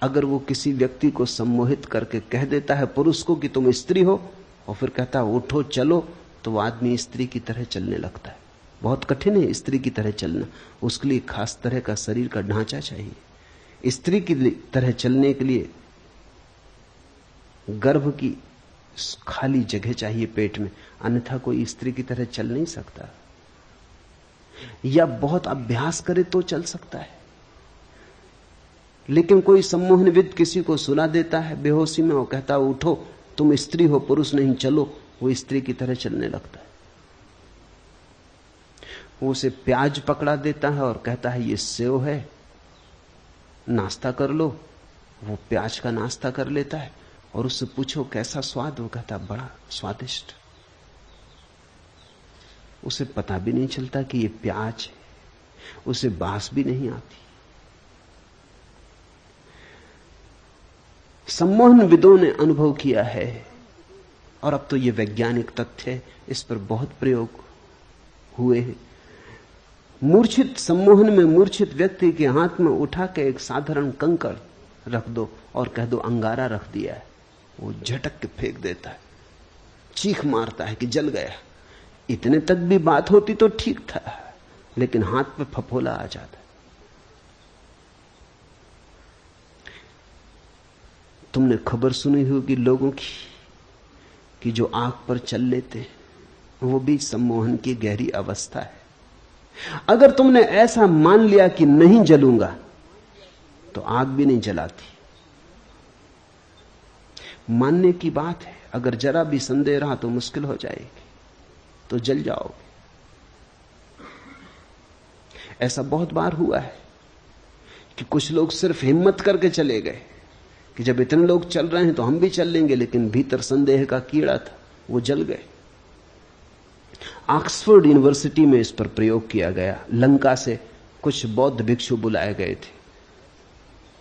अगर वो किसी व्यक्ति को सम्मोहित करके कह देता है पुरुष को कि तुम स्त्री हो, और फिर कहता है उठो चलो, तो वो आदमी स्त्री की तरह चलने लगता है। बहुत कठिन है स्त्री की तरह चलना, उसके लिए खास तरह का शरीर का ढांचा चाहिए। स्त्री की तरह चलने के लिए गर्भ की खाली जगह चाहिए पेट में, अन्यथा कोई स्त्री की तरह चल नहीं सकता। या बहुत अभ्यास करे तो चल सकता है। लेकिन कोई सम्मोहनविद किसी को सुला देता है बेहोशी में और कहता है उठो तुम स्त्री हो, पुरुष नहीं, चलो, वो स्त्री की तरह चलने लगता है। वो उसे प्याज पकड़ा देता है और कहता है ये सेव है, नाश्ता कर लो। वो प्याज का नाश्ता कर लेता है और उससे पूछो कैसा स्वाद, वो कहता है बड़ा स्वादिष्ट। उसे पता भी नहीं चलता कि ये प्याज है, उसे बास भी नहीं आती। सम्मोहनविदों ने अनुभव किया है, और अब तो ये वैज्ञानिक तथ्य है, इस पर बहुत प्रयोग हुए हैं। मूर्छित सम्मोहन में मूर्छित व्यक्ति के हाथ में उठा के एक साधारण कंकड़ रख दो और कह दो अंगारा रख दिया है, वो झटक के फेंक देता है, चीख मारता है कि जल गया। इतने तक भी बात होती तो ठीक था, लेकिन हाथ पे फफोला आ जाता। तुमने खबर सुनी होगी लोगों की कि जो आग पर चल लेते हैं वो भी सम्मोहन की गहरी अवस्था है। अगर तुमने ऐसा मान लिया कि नहीं जलूंगा तो आग भी नहीं जलाती। मानने की बात है, अगर जरा भी संदेह रहा तो मुश्किल हो जाएगी, तो जल जाओगे। ऐसा बहुत बार हुआ है कि कुछ लोग सिर्फ हिम्मत करके चले गए कि जब इतने लोग चल रहे हैं तो हम भी चल लेंगे, लेकिन भीतर संदेह का कीड़ा था, वो जल गए। ऑक्सफोर्ड यूनिवर्सिटी में इस पर प्रयोग किया गया। लंका से कुछ बौद्ध भिक्षु बुलाए गए थे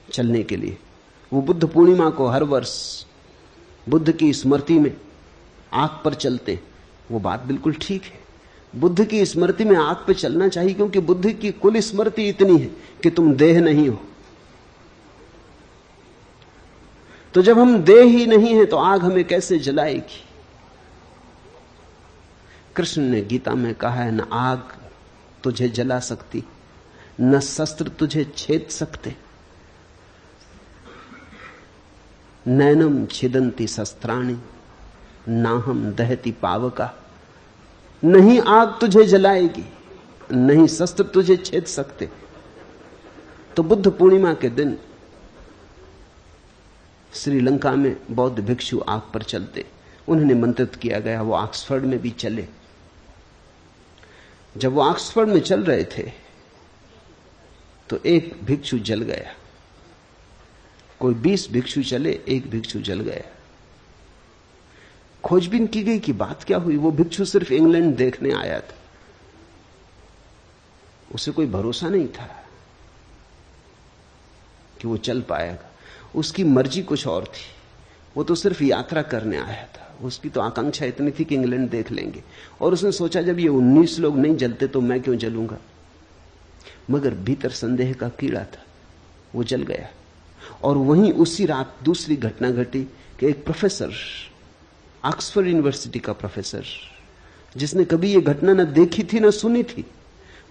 चलने के लिए। वो बुद्ध पूर्णिमा को हर वर्ष बुद्ध की स्मृति में आग पर चलते हैं, वो बात बिल्कुल ठीक है। बुद्ध की स्मृति में आग पर चलना चाहिए, क्योंकि बुद्ध की कुल स्मृति इतनी है कि तुम देह नहीं हो। तो जब हम देह ही नहीं है तो आग हमें कैसे जलाएगी? कृष्ण ने गीता में कहा है, न आग तुझे जला सकती, न शस्त्र तुझे छेद सकते। नैनम छिदंती शस्त्राणि नाहम दहती पावका। नहीं आग तुझे जलाएगी, नहीं शस्त्र तुझे छेद सकते। तो बुद्ध पूर्णिमा के दिन श्रीलंका में बौद्ध भिक्षु आग पर चलते, उन्हें निमंत्रित किया गया, वो ऑक्सफोर्ड में भी चले। जब वो ऑक्सफोर्ड में चल रहे थे तो एक भिक्षु जल गया। कोई 20 भिक्षु चले, एक भिक्षु जल गया। खोजबीन की गई कि बात क्या हुई। वो भिक्षु सिर्फ इंग्लैंड देखने आया था, उसे कोई भरोसा नहीं था कि वो चल पाएगा। उसकी मर्जी कुछ और थी, वो तो सिर्फ यात्रा करने आया था। उसकी तो आकांक्षा इतनी थी कि इंग्लैंड देख लेंगे, और उसने सोचा जब ये 19 लोग नहीं जलते तो मैं क्यों जलूंगा। मगर भीतर संदेह का कीड़ा था, वो जल गया। और वहीं उसी रात दूसरी घटना घटी कि एक प्रोफेसर, ऑक्सफोर्ड यूनिवर्सिटी का प्रोफेसर, जिसने कभी ये घटना न देखी थी न सुनी थी,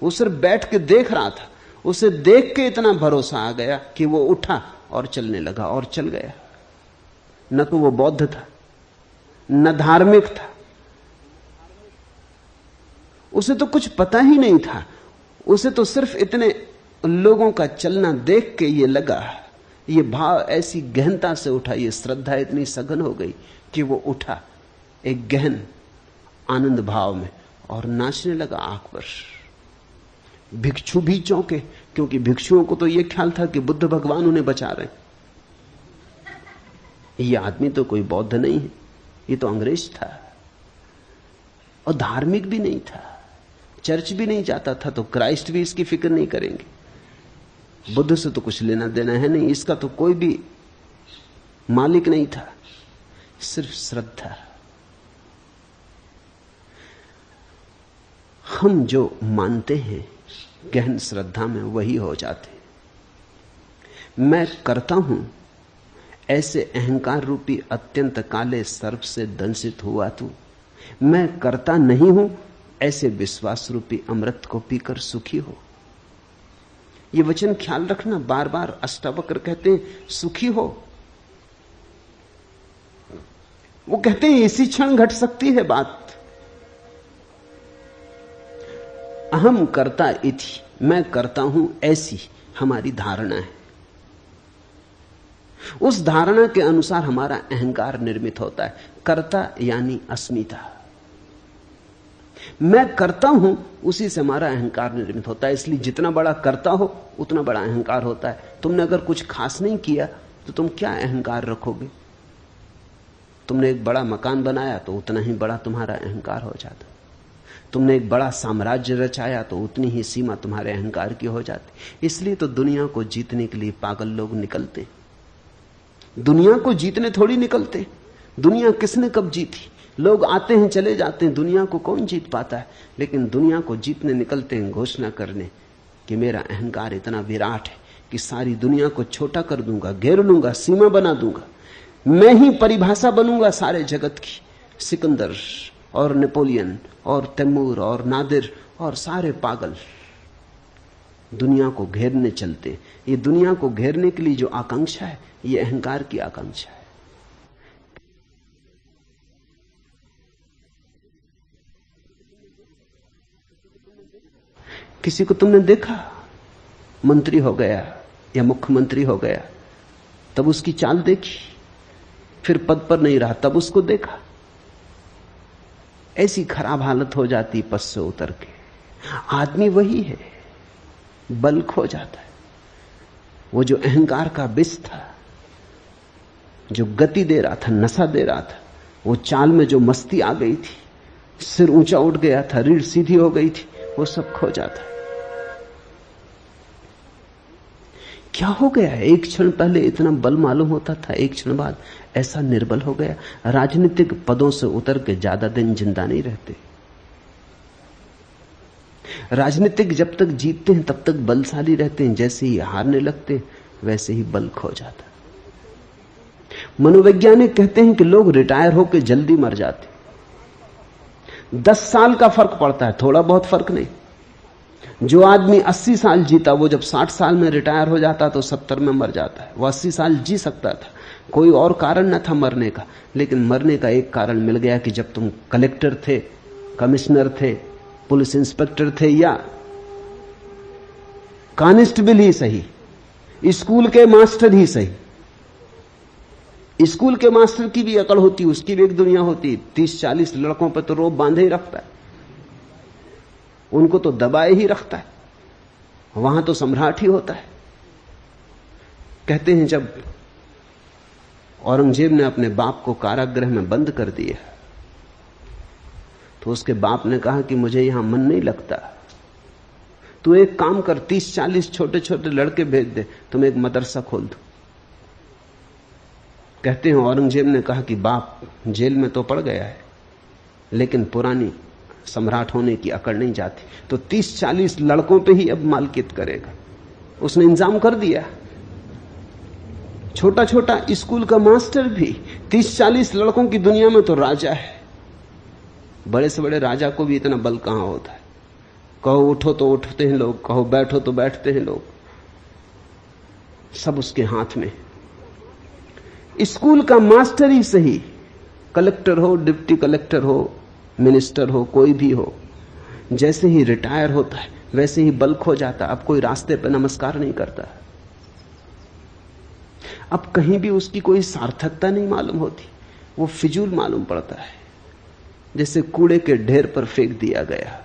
वो सिर्फ बैठ के देख रहा था। उसे देख के इतना भरोसा आ गया कि वो उठा और चलने लगा और चल गया। न तो वो बौद्ध था, न धार्मिक था, उसे तो कुछ पता ही नहीं था। उसे तो सिर्फ इतने लोगों का चलना देख के ये लगा, ये भाव ऐसी गहनता से उठा, ये श्रद्धा इतनी सघन हो गई कि वो उठा एक गहन आनंद भाव में और नाचने लगा आंख पर। भिक्षु भी चौंके, क्योंकि भिक्षुओं को तो ये ख्याल था कि बुद्ध भगवान उन्हें बचा रहे हैं। ये आदमी तो कोई बौद्ध नहीं है, ये तो अंग्रेज था और धार्मिक भी नहीं था, चर्च भी नहीं जाता था, तो क्राइस्ट भी इसकी फिक्र नहीं करेंगे। बुद्ध से तो कुछ लेना देना है नहीं, इसका तो कोई भी मालिक नहीं था, सिर्फ श्रद्धा। हम जो मानते हैं गहन श्रद्धा में वही हो जाते। मैं करता हूं ऐसे अहंकार रूपी अत्यंत काले सर्प से दंशित हुआ तू। मैं करता नहीं हूं ऐसे विश्वास रूपी अमृत को पीकर सुखी हो। ये वचन ख्याल रखना, बार बार अष्टावक्र कहते हैं सुखी हो। वो कहते हैं इसी क्षण घट सकती है बात। अहम करता इति, मैं करता हूं ऐसी हमारी धारणा है। उस धारणा के अनुसार हमारा अहंकार निर्मित होता है। कर्ता यानी अस्मिता। मैं करता हूं, उसी से हमारा अहंकार निर्मित होता है। इसलिए जितना बड़ा करता हो उतना बड़ा अहंकार होता है। तुमने अगर कुछ खास नहीं किया तो तुम क्या अहंकार रखोगे? तुमने एक बड़ा मकान बनाया तो उतना ही बड़ा तुम्हारा अहंकार हो जाता। तुमने एक बड़ा साम्राज्य रचाया तो उतनी ही सीमा तुम्हारे अहंकार की हो जाती। इसलिए तो दुनिया को जीतने के लिए पागल लोग निकलते। दुनिया को जीतने थोड़ी निकलते। दुनिया किसने कब जीती? लोग आते हैं चले जाते हैं, दुनिया को कौन जीत पाता है? लेकिन दुनिया को जीतने निकलते हैं घोषणा करने कि मेरा अहंकार इतना विराट है कि सारी दुनिया को छोटा कर दूंगा, घेर लूंगा, सीमा बना दूंगा। मैं ही परिभाषा बनूंगा सारे जगत की। सिकंदर और नेपोलियन और तैमूर और नादिर और सारे पागल दुनिया को घेरने चलते। ये दुनिया को घेरने के लिए जो आकांक्षा है, ये अहंकार की आकांक्षा है। किसी को तुमने देखा मंत्री हो गया या मुख्यमंत्री हो गया, तब उसकी चाल देखी, फिर पद पर नहीं रहा तब उसको देखा, ऐसी खराब हालत हो जाती पद से उतर के। आदमी वही है, बल खो जाता है। वो जो अहंकार का विष था, जो गति दे रहा था, नशा दे रहा था, वो चाल में जो मस्ती आ गई थी, सिर ऊंचा उठ गया था, रीढ़ सीधी हो गई थी, वो सब खो जाता है। क्या हो गया है? एक क्षण पहले इतना बल मालूम होता था, एक क्षण बाद ऐसा निर्बल हो गया। राजनीतिक पदों से उतर के ज्यादा दिन जिंदा नहीं रहते। राजनीतिक जब तक जीतते हैं तब तक बलशाली रहते हैं, जैसे ही हारने लगते वैसे ही बल खो जाता। मनोवैज्ञानिक कहते हैं कि लोग रिटायर होकर जल्दी मर जाते। 10 साल का फर्क पड़ता है, थोड़ा बहुत फर्क नहीं। जो आदमी 80 साल जीता वो जब 60 साल में रिटायर हो जाता तो 70 में मर जाता है। वो 80 साल जी सकता था, कोई और कारण न था मरने का, लेकिन मरने का एक कारण मिल गया कि जब तुम कलेक्टर थे, कमिश्नर थे, पुलिस इंस्पेक्टर थे या कांस्टेबल ही सही, स्कूल के मास्टर ही सही। स्कूल के मास्टर की भी अकड़ होती, उसकी भी एक दुनिया होती। 30-40 लड़कों पर तो रोब बांधे ही रखता है, उनको तो दबाए ही रखता है, वहां तो सम्राट ही होता है। कहते हैं जब औरंगजेब ने अपने बाप को कारागृह में बंद कर दिया तो उसके बाप ने कहा कि मुझे यहां मन नहीं लगता, तू एक काम कर, 30-40 छोटे छोटे लड़के भेज दे, तुम एक मदरसा खोल दो। कहते हैं औरंगजेब ने कहा कि बाप, जेल में तो पड़ गया है लेकिन पुरानी सम्राट होने की अकड़ नहीं जाती, तो 30-40 लड़कों पे ही अब मालकियत करेगा। उसने इंतजाम कर दिया। छोटा छोटा स्कूल का मास्टर भी 30-40 लड़कों की दुनिया में तो राजा है। बड़े से बड़े राजा को भी इतना बल कहां होता है। कहो उठो तो उठते हैं लोग, कहो बैठो तो बैठते हैं लोग, सब उसके हाथ में। स्कूल का मास्टर ही सही, कलेक्टर हो, डिप्टी कलेक्टर हो, मिनिस्टर हो, कोई भी हो, जैसे ही रिटायर होता है वैसे ही बल खो जाता। अब कोई रास्ते पर नमस्कार नहीं करता, अब कहीं भी उसकी कोई सार्थकता नहीं मालूम होती, वो फिजूल मालूम पड़ता है, जैसे कूड़े के ढेर पर फेंक दिया गया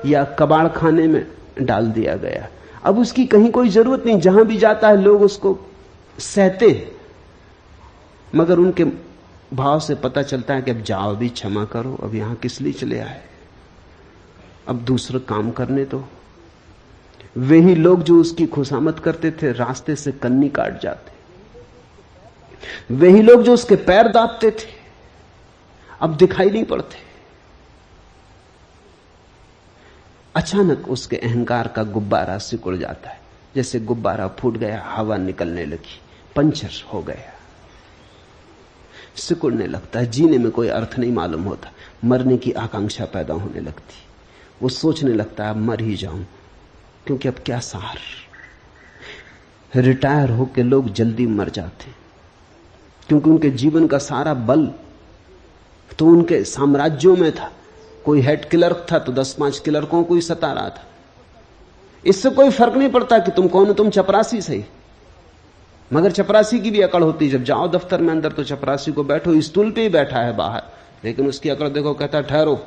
या कबाड़ खाने में डाल दिया गया। अब उसकी कहीं कोई जरूरत नहीं, जहां भी जाता है लोग उसको सहते हैं, मगर उनके भाव से पता चलता है कि अब जाओ भी, क्षमा करो, अब यहां किस लिए चले आए, अब दूसरा काम करने दो। वे ही लोग जो उसकी खुशामद करते थे रास्ते से कन्नी काट जाते, वे ही लोग जो उसके पैर दाबते थे अब दिखाई नहीं पड़ते। अचानक उसके अहंकार का गुब्बारा सिकुड़ जाता है, जैसे गुब्बारा फूट गया, हवा निकलने लगी, पंचर हो गया, सिकुड़ने लगता है। जीने में कोई अर्थ नहीं मालूम होता, मरने की आकांक्षा पैदा होने लगती। वो सोचने लगता है मर ही जाऊं, क्योंकि अब क्या सार। रिटायर होकर लोग जल्दी मर जाते क्योंकि उनके जीवन का सारा बल तो उनके साम्राज्यों में था। कोई हेड क्लर्क था तो 10-5 क्लर्कों को ही सता रहा था। इससे कोई फर्क नहीं पड़ता कि तुम कौन हो, तुम चपरासी सही, मगर चपरासी की भी अकड़ होती। जब जाओ दफ्तर में अंदर तो चपरासी को बैठो, स्टूल पे ही बैठा है बाहर, लेकिन उसकी अकड़ देखो, कहता ठहरो।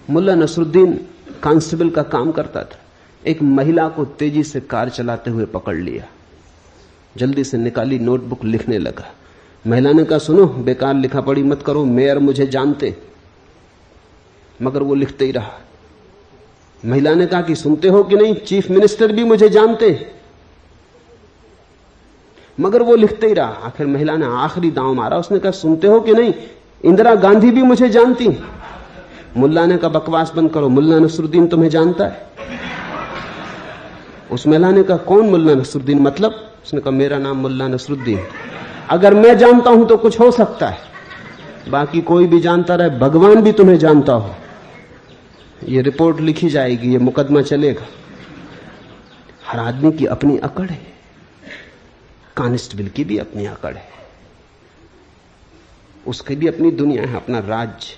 मुल्ला नसरुद्दीन कांस्टेबल का काम करता था, एक महिला को तेजी से कार चलाते हुए पकड़ लिया, जल्दी से निकाली नोटबुक, लिखने लगा। महिला ने कहा सुनो, बेकार लिखा पढ़ी मत करो, मेयर मुझे जानते, मगर वो लिखते ही रहा। महिला ने कहा कि सुनते हो कि नहीं, चीफ मिनिस्टर भी मुझे जानते, मगर वो लिखते ही रहा। आखिर महिला ने आखिरी दांव मारा, उसने कहा सुनते हो कि नहीं, इंदिरा गांधी भी मुझे जानती। मुल्ला ने कहा बकवास बंद करो, मुल्ला नसरुद्दीन तुम्हें जानता है। उस महिला ने कहा कौन मुल्ला नसरुद्दीन, मतलब? उसने कहा मेरा नाम मुल्ला नसरुद्दीन, अगर मैं जानता हूं तो कुछ हो सकता है, बाकी कोई भी जानता रहे, भगवान भी तुम्हें जानता हो। ये रिपोर्ट लिखी जाएगी, ये मुकदमा चलेगा। हर आदमी की अपनी अकड़ है, कांस्टेबल की भी अपनी अकड़ है, उसकी भी अपनी दुनिया है, अपना राज्य,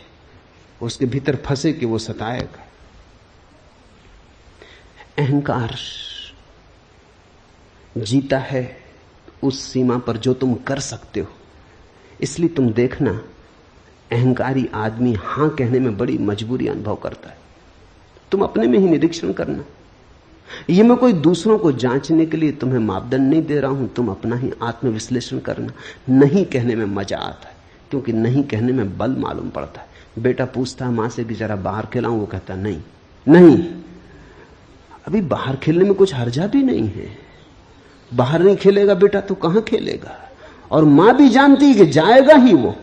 उसके भीतर फंसे कि वो सताएगा। अहंकार जीता है उस सीमा पर जो तुम कर सकते हो। इसलिए तुम देखना, अहंकारी आदमी हां कहने में बड़ी मजबूरी अनुभव करता है। तुम अपने में ही निरीक्षण करना। ये मैं कोई दूसरों को जांचने के लिए तुम्हें मापदंड नहीं दे रहा हूं, तुम अपना ही आत्मविश्लेषण करना। नहीं कहने में मजा आता है, क्योंकि नहीं कहने में बल मालूम पड़ता है। बेटा पूछता है मां से कि जरा बाहर खिलाऊं, वो कहता नहीं नहीं। अभी बाहर खेलने में कुछ हर्जा भी नहीं है। बाहर नहीं खेलेगा बेटा तो कहां खेलेगा? और मां भी जानती है कि जाएगा ही वो,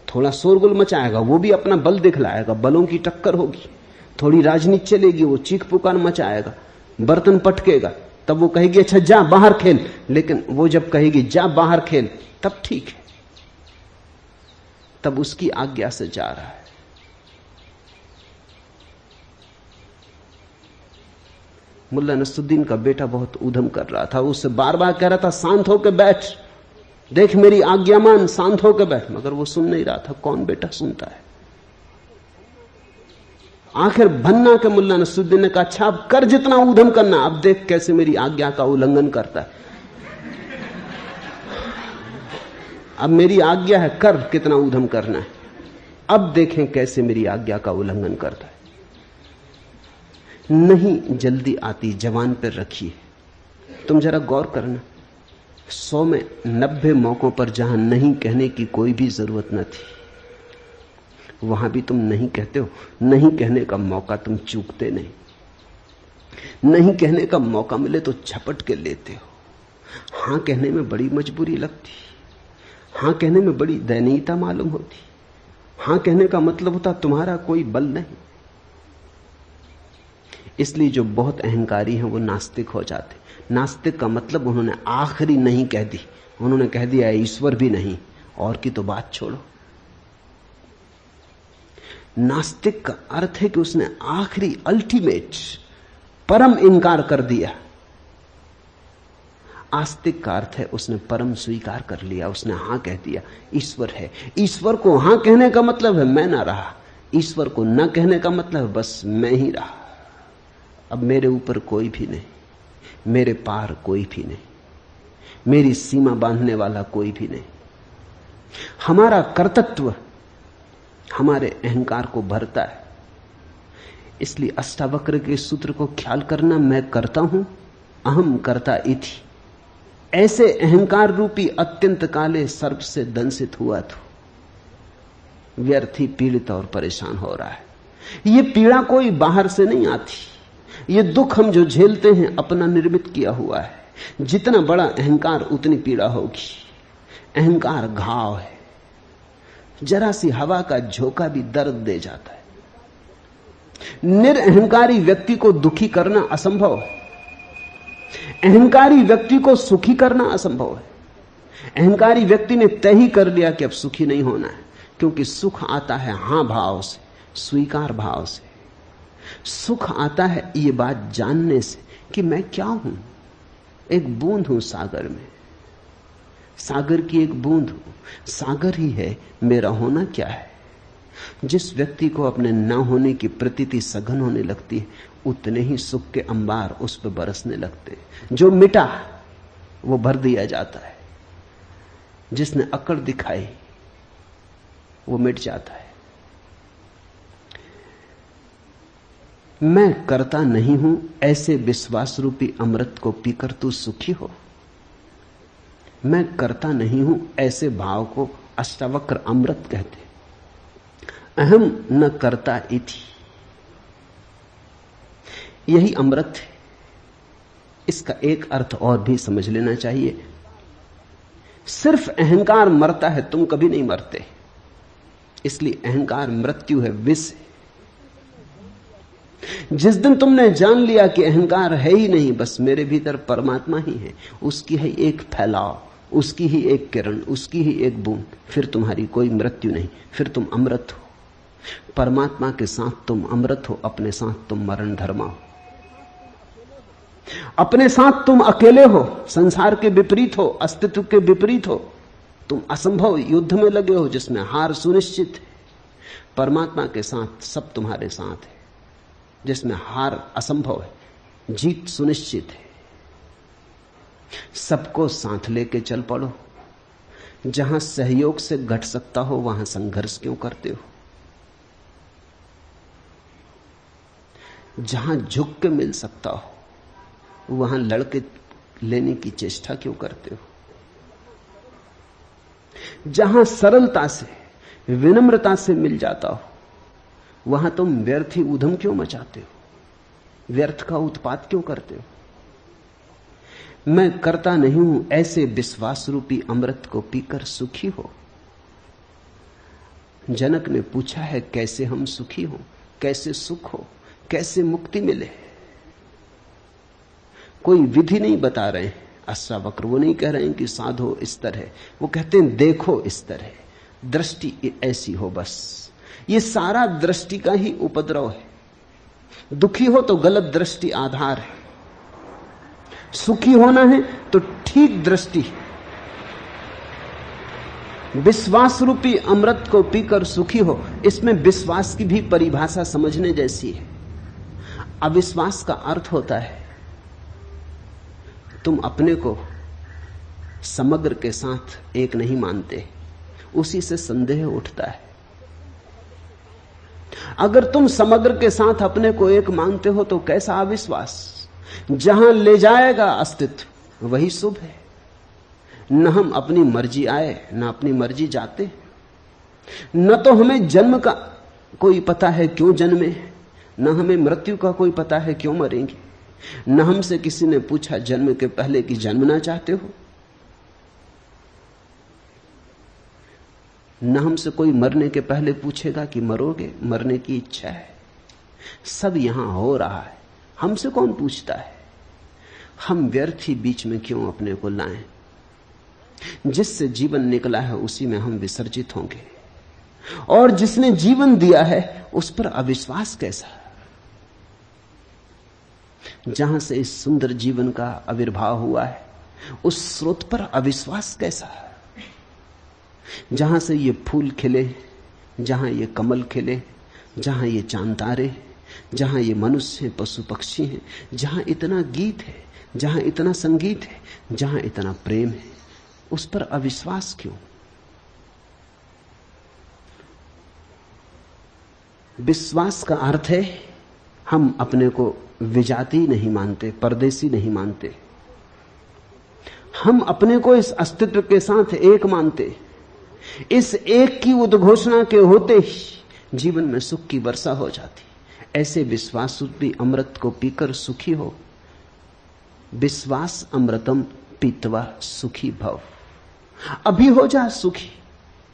थोड़ा शोरगुल मचाएगा, वो भी अपना बल दिखलाएगा, बलों की टक्कर होगी, थोड़ी राजनीति चलेगी, वो चीख पुकार मचाएगा, बर्तन पटकेगा, तब वो कहेगी अच्छा जा बाहर खेल। लेकिन वो जब कहेगी जा बाहर खेल तब ठीक है, तब उसकी आज्ञा से जा रहा है। मुल्ला नसरुद्दीन का बेटा बहुत ऊधम कर रहा था, उससे बार बार कह रहा था शांत होकर बैठ, देख मेरी आज्ञा मान, शांत होकर बैठ, मगर वो सुन नहीं रहा था। कौन बेटा सुनता है? आखिर भन्ना के मुल्ला नसरुद्दीन ने कहा अच्छा अब कर जितना ऊधम करना, अब देख कैसे मेरी आज्ञा का उल्लंघन करता है। अब मेरी आज्ञा है, कर कितना ऊधम करना है, अब देखें कैसे मेरी आज्ञा का उल्लंघन करता है। नहीं जल्दी आती जवान पर रखिए। तुम जरा गौर करना, 100 में 90 मौकों पर जहां नहीं कहने की कोई भी जरूरत न थी, वहां भी तुम नहीं कहते हो। नहीं कहने का मौका तुम चूकते नहीं, नहीं कहने का मौका मिले तो झपट के लेते हो। हां कहने में बड़ी मजबूरी लगती, हां कहने में बड़ी दयनीयता मालूम होती। हां कहने का मतलब होता तुम्हारा कोई बल नहीं। इसलिए जो बहुत अहंकारी हैं वो नास्तिक हो जाते। नास्तिक का मतलब उन्होंने आखिरी नहीं कह दी, उन्होंने कह दिया ईश्वर भी नहीं, और की तो बात छोड़ो। नास्तिक का अर्थ है कि उसने आखिरी अल्टीमेट परम इंकार कर दिया। आस्तिक का अर्थ है उसने परम स्वीकार कर लिया, उसने हां कह दिया ईश्वर है। ईश्वर को हां कहने का मतलब है मैं ना रहा, ईश्वर को न कहने का मतलब है बस मैं ही रहा, अब मेरे ऊपर कोई भी नहीं, मेरे पार कोई भी नहीं, मेरी सीमा बांधने वाला कोई भी नहीं। हमारा कर्तृत्व हमारे अहंकार को भरता है। इसलिए अष्टावक्र के सूत्र को ख्याल करना, मैं करता हूं, अहम कर्ता इति। ऐसे अहंकार रूपी अत्यंत काले सर्प से दंशित हुआ तो व्यर्थ ही पीड़ित और परेशान हो रहा है। यह पीड़ा कोई बाहर से नहीं आती, यह दुख हम जो झेलते हैं अपना निर्मित किया हुआ है। जितना बड़ा अहंकार उतनी पीड़ा होगी। अहंकार घाव है, जरा सी हवा का झोंका भी दर्द दे जाता है। निरअहंकारी व्यक्ति को दुखी करना असंभव है, अहंकारी व्यक्ति को सुखी करना असंभव है। अहंकारी व्यक्ति ने तय ही कर लिया कि अब सुखी नहीं होना है, क्योंकि सुख आता है हां भाव से, स्वीकार भाव से। सुख आता है ये बात जानने से कि मैं क्या हूं, एक बूंद हूं सागर में, सागर की एक बूंद हूं, सागर ही है, मेरा होना क्या है। जिस व्यक्ति को अपने न होने की प्रतीति सघन होने लगती है, उतने ही सुख के अंबार उस पर बरसने लगते हैं। जो मिटा वो भर दिया जाता है, जिसने अकड़ दिखाई वो मिट जाता है। मैं करता नहीं हूं, ऐसे विश्वास रूपी अमृत को पीकर तू सुखी हो। मैं करता नहीं हूं, ऐसे भाव को अष्टावक्र अमृत कहते। अहम न करता इति, यही अमृत है। इसका एक अर्थ और भी समझ लेना चाहिए। सिर्फ अहंकार मरता है, तुम कभी नहीं मरते। इसलिए अहंकार मृत्यु है, विष है। जिस दिन तुमने जान लिया कि अहंकार है ही नहीं, बस मेरे भीतर परमात्मा ही है, उसकी है एक फैलाव, उसकी ही एक किरण, उसकी ही एक बूंद, फिर तुम्हारी कोई मृत्यु नहीं, फिर तुम अमृत हो। परमात्मा के साथ तुम अमृत हो, अपने साथ तुम मरण धर्मा हो। अपने साथ तुम अकेले हो, संसार के विपरीत हो, अस्तित्व के विपरीत हो, तुम असंभव युद्ध में लगे हो जिसमें हार सुनिश्चित है। परमात्मा के साथ सब तुम्हारे साथ है, जिसमें हार असंभव है, जीत सुनिश्चित है। सबको साथ लेके चल पड़ो। जहां सहयोग से घट सकता हो वहां संघर्ष क्यों करते हो? जहां झुक के मिल सकता हो वहां लड़के लेने की चेष्टा क्यों करते हो? जहां सरलता से, विनम्रता से मिल जाता हो वहां तुम व्यर्थ ही ऊधम क्यों मचाते हो? व्यर्थ का उत्पात क्यों करते हो? मैं करता नहीं हूं, ऐसे विश्वास रूपी अमृत को पीकर सुखी हो। जनक ने पूछा है कैसे हम सुखी हो, कैसे सुख हो, कैसे मुक्ति मिले। कोई विधि नहीं बता रहे हैं अष्टावक्र, वो नहीं कह रहे हैं कि साधो इस तरह, वो कहते हैं देखो इस तरह, दृष्टि ऐसी हो बस। ये सारा दृष्टि का ही उपद्रव है। दुखी हो तो गलत दृष्टि आधार है, सुखी होना है तो ठीक दृष्टि। विश्वास रूपी अमृत को पीकर सुखी हो, इसमें विश्वास की भी परिभाषा समझने जैसी है। अविश्वास का अर्थ होता है तुम अपने को समग्र के साथ एक नहीं मानते, उसी से संदेह उठता है। अगर तुम समग्र के साथ अपने को एक मानते हो तो कैसा अविश्वास? जहां ले जाएगा अस्तित्व वही शुभ है। न हम अपनी मर्जी आए न अपनी मर्जी जाते, न तो हमें जन्म का कोई पता है क्यों जन्मे, न हमें मृत्यु का कोई पता है क्यों मरेंगे। न हमसे किसी ने पूछा जन्म के पहले कि जन्मना चाहते हो, न हमसे कोई मरने के पहले पूछेगा कि मरोगे, मरने की इच्छा है। सब यहां हो रहा है, हमसे कौन पूछता है? हम व्यर्थ ही बीच में क्यों अपने को लाएं? जिससे जीवन निकला है उसी में हम विसर्जित होंगे, और जिसने जीवन दिया है उस पर अविश्वास कैसा? जहां से इस सुंदर जीवन का आविर्भाव हुआ है उस स्रोत पर अविश्वास कैसा? जहां से ये फूल खिले, जहां ये कमल खिले, जहां ये चांद तारे, जहां ये मनुष्य हैं, पशु पक्षी हैं, जहां इतना गीत है, जहां इतना संगीत है, जहां इतना प्रेम है, उस पर अविश्वास क्यों? विश्वास का अर्थ है हम अपने को विजाती नहीं मानते, परदेसी नहीं मानते। हम अपने को इस अस्तित्व के साथ एक मानते। इस एक की उद्घोषणा के होते ही जीवन में सुख की वर्षा हो जाती। ऐसे विश्वास रूपी अमृत को पीकर सुखी हो। विश्वास अमृतम पीत्वा सुखी भव। अभी हो जा सुखी,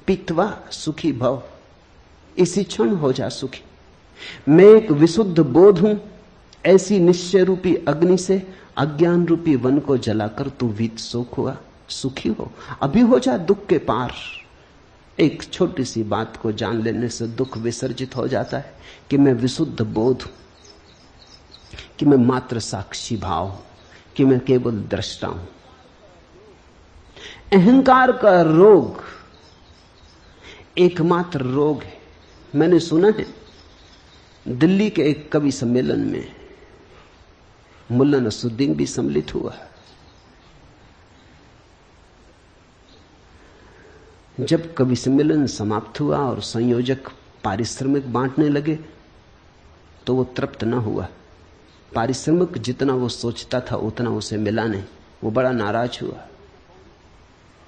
पीत्वा सुखी भव, इसी क्षण हो जा सुखी। मैं एक विशुद्ध बोध हूं, ऐसी निश्चय रूपी अग्नि से अज्ञान रूपी वन को जलाकर तू वीत सुख हुआ, सुखी हो। अभी हो जा दुख के पार। एक छोटी सी बात को जान लेने से दुख विसर्जित हो जाता है कि मैं विशुद्ध बोध हूं, कि मैं मात्र साक्षी भाव हूं, कि मैं केवल दृष्टा हूं। अहंकार का रोग एकमात्र रोग है। मैंने सुना है दिल्ली के एक कवि सम्मेलन में मुल्ला नसरुद्दीन भी सम्मिलित हुआ। जब कवि सम्मेलन समाप्त हुआ और संयोजक पारिश्रमिक बांटने लगे तो वो तृप्त न हुआ। पारिश्रमिक जितना वो सोचता था उतना उसे मिला नहीं। वो बड़ा नाराज हुआ।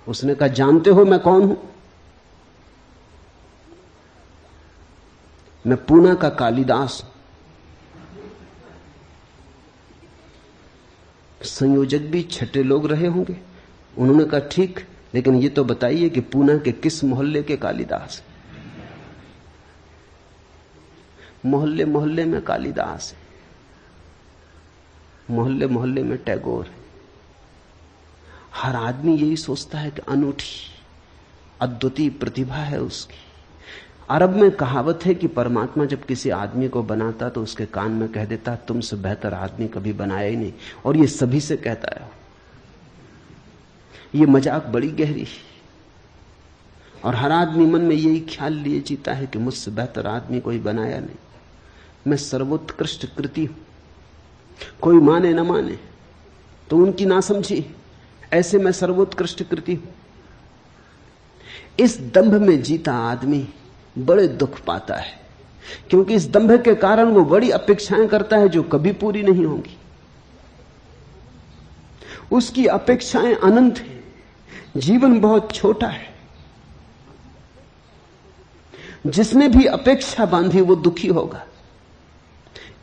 उसने कहा, जानते हो मैं कौन हूं? मैं पूना का कालिदास हूं। संयोजक भी छठे लोग रहे होंगे। उन्होंने कहा, ठीक, लेकिन ये तो बताइए कि पूना के किस मोहल्ले के कालिदास? मोहल्ले मोहल्ले में कालिदास है, मोहल्ले मोहल्ले में टैगोर है। हर आदमी यही सोचता है कि अनूठी अद्वितीय प्रतिभा है उसकी। अरब में कहावत है कि परमात्मा जब किसी आदमी को बनाता तो उसके कान में कह देता, तुमसे बेहतर आदमी कभी बनाया ही नहीं, और ये सभी से कहता है। ये मजाक बड़ी गहरी, और हर आदमी मन में यही ख्याल लिए जीता है कि मुझसे बेहतर आदमी कोई बनाया नहीं, मैं सर्वोत्कृष्ट कृति हूं। कोई माने न माने तो उनकी नासमझी, ऐसे मैं सर्वोत्कृष्ट कृति हूं। इस दंभ में जीता आदमी बड़े दुख पाता है, क्योंकि इस दंभ के कारण वो बड़ी अपेक्षाएं करता है जो कभी पूरी नहीं होंगी। उसकी अपेक्षाएं अनंत हैं, जीवन बहुत छोटा है। जिसने भी अपेक्षा बांधी वो दुखी होगा।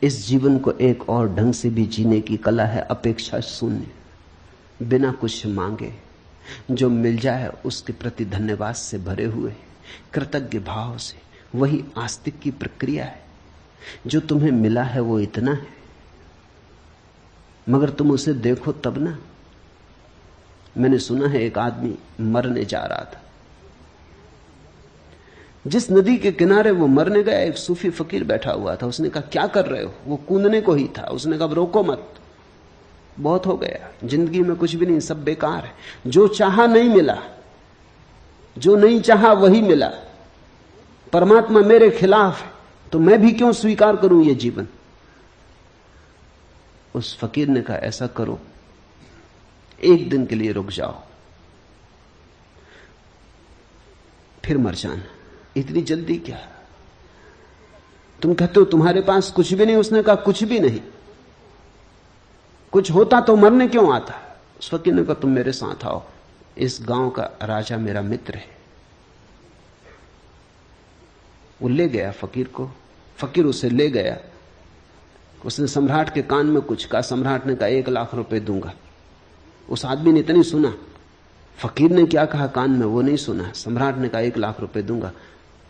इस जीवन को एक और ढंग से भी जीने की कला है अपेक्षा शून्य, बिना कुछ मांगे। जो मिल जाए उसके प्रति धन्यवाद से भरे हुए, कृतज्ञ भाव से। वही आस्तिक की प्रक्रिया है। जो तुम्हें मिला है वो इतना है, मगर तुम उसे देखो तब ना। मैंने सुना है एक आदमी मरने जा रहा था। जिस नदी के किनारे वो मरने गया, एक सूफी फकीर बैठा हुआ था। उसने कहा क्या कर रहे हो? वो कूदने को ही था। उसने कहा रोको मत, बहुत हो गया, जिंदगी में कुछ भी नहीं, सब बेकार है। जो चाहा नहीं मिला, जो नहीं चाहा वही मिला। परमात्मा मेरे खिलाफ है तो मैं भी क्यों स्वीकार करूं ये जीवन? उस फकीर ने कहा ऐसा करो, एक दिन के लिए रुक जाओ, फिर मर जाना। इतनी जल्दी क्या? तुम कहते हो तुम्हारे पास कुछ भी नहीं। उसने कहा कुछ भी नहीं। कुछ होता तो मरने क्यों आता? उस फकीर ने कहा तुम मेरे साथ आओ, इस गांव का राजा मेरा मित्र है। वो ले गया फकीर को। फकीर उसे ले गया। उसने सम्राट के कान में कुछ कहा। सम्राट ने कहा 1 लाख रुपए दूंगा। उस आदमी ने इतनी सुना, फकीर ने क्या कहा कान में वो नहीं सुना। सम्राट ने कहा 1 लाख रुपए दूंगा।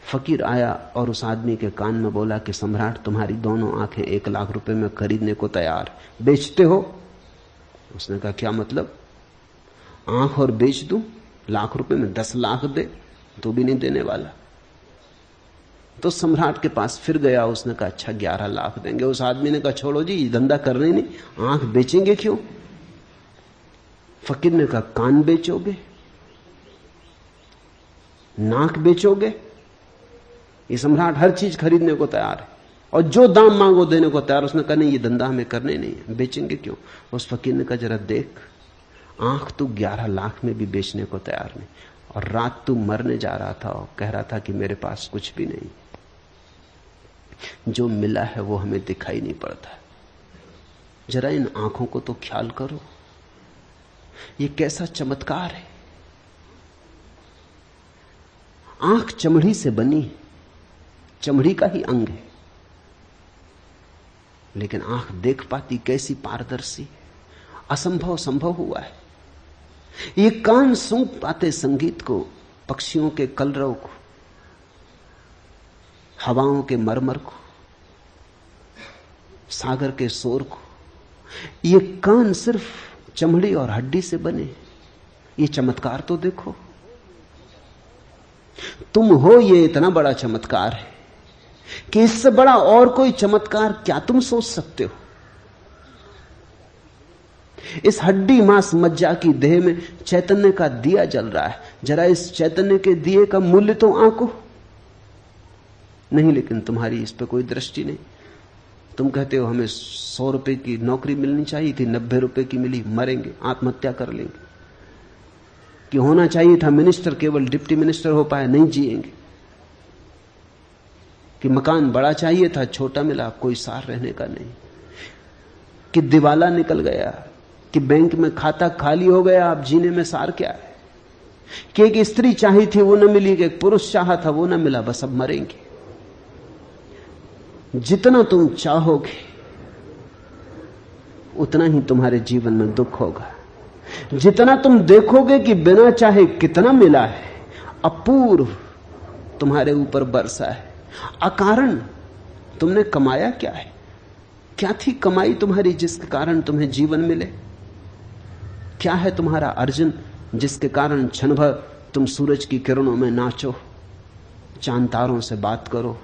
फकीर आया और उस आदमी के कान में बोला कि सम्राट तुम्हारी दोनों आंखें 1 लाख रुपए में खरीदने को तैयार, बेचते हो? उसने कहा क्या मतलब? आंख और बेच दूं? लाख रुपए में 10 लाख दे तो भी नहीं देने वाला। तो सम्राट के पास फिर गया। उसने कहा अच्छा 11 लाख देंगे। उस आदमी ने कहा छोड़ो जी, ये धंधा करने नहीं, आंख बेचेंगे क्यों? फकीर ने कहा कान बेचोगे, नाक बेचोगे? ये सम्राट हर चीज खरीदने को तैयार है और जो दाम मांगो देने को तैयार। उसने कहा नहीं, ये धंधा हमें करने नहीं है, बेचेंगे क्यों? उस फकीर ने कहा जरा देख, आंख तू 11 लाख में भी बेचने को तैयार नहीं, और रात तू मरने जा रहा था और कह रहा था कि मेरे पास कुछ भी नहीं। जो मिला है वो हमें दिखाई नहीं पड़ता। जरा इन आंखों को तो ख्याल करो, ये कैसा चमत्कार है। आंख चमड़ी से बनी है, चमड़ी का ही अंग है, लेकिन आंख देख पाती कैसी पारदर्शी। असंभव संभव हुआ है। ये कान सूंघ पाते संगीत को, पक्षियों के कलरव को, हवाओं के मरमर को, सागर के शोर को। ये कान सिर्फ चमड़ी और हड्डी से बने। ये चमत्कार तो देखो। तुम हो, ये इतना बड़ा चमत्कार है कि इससे बड़ा और कोई चमत्कार क्या तुम सोच सकते हो? इस हड्डी मांस मज्जा की देह में चैतन्य का दिया जल रहा है। जरा इस चैतन्य के दिए का मूल्य तो आंको नहीं, लेकिन तुम्हारी इस पे कोई दृष्टि नहीं। तुम कहते हो हमें 100 रुपए की नौकरी मिलनी चाहिए थी, 90 रुपए की मिली, मरेंगे, आत्महत्या कर लेंगे। कि होना चाहिए था मिनिस्टर, केवल डिप्टी मिनिस्टर हो पाए, नहीं जिएंगे। कि मकान बड़ा चाहिए था, छोटा मिला, कोई सार रहने का नहीं। कि दिवाला निकल गया, कि बैंक में खाता खाली हो गया, अब जीने में सार क्या है। कि एक स्त्री चाही थी वो न मिली, कि एक पुरुष चाहा था वो न मिला, बस अब मरेंगे। जितना तुम चाहोगे उतना ही तुम्हारे जीवन में दुख होगा। जितना तुम देखोगे कि बिना चाहे कितना मिला है, अपूर्व तुम्हारे ऊपर बरसा है, अकारण तुमने कमाया क्या है? क्या थी कमाई तुम्हारी जिसके कारण तुम्हें जीवन मिले? क्या है तुम्हारा अर्जन जिसके कारण क्षण भर तुम सूरज की किरणों में नाचो, चांद तारों से बात करो?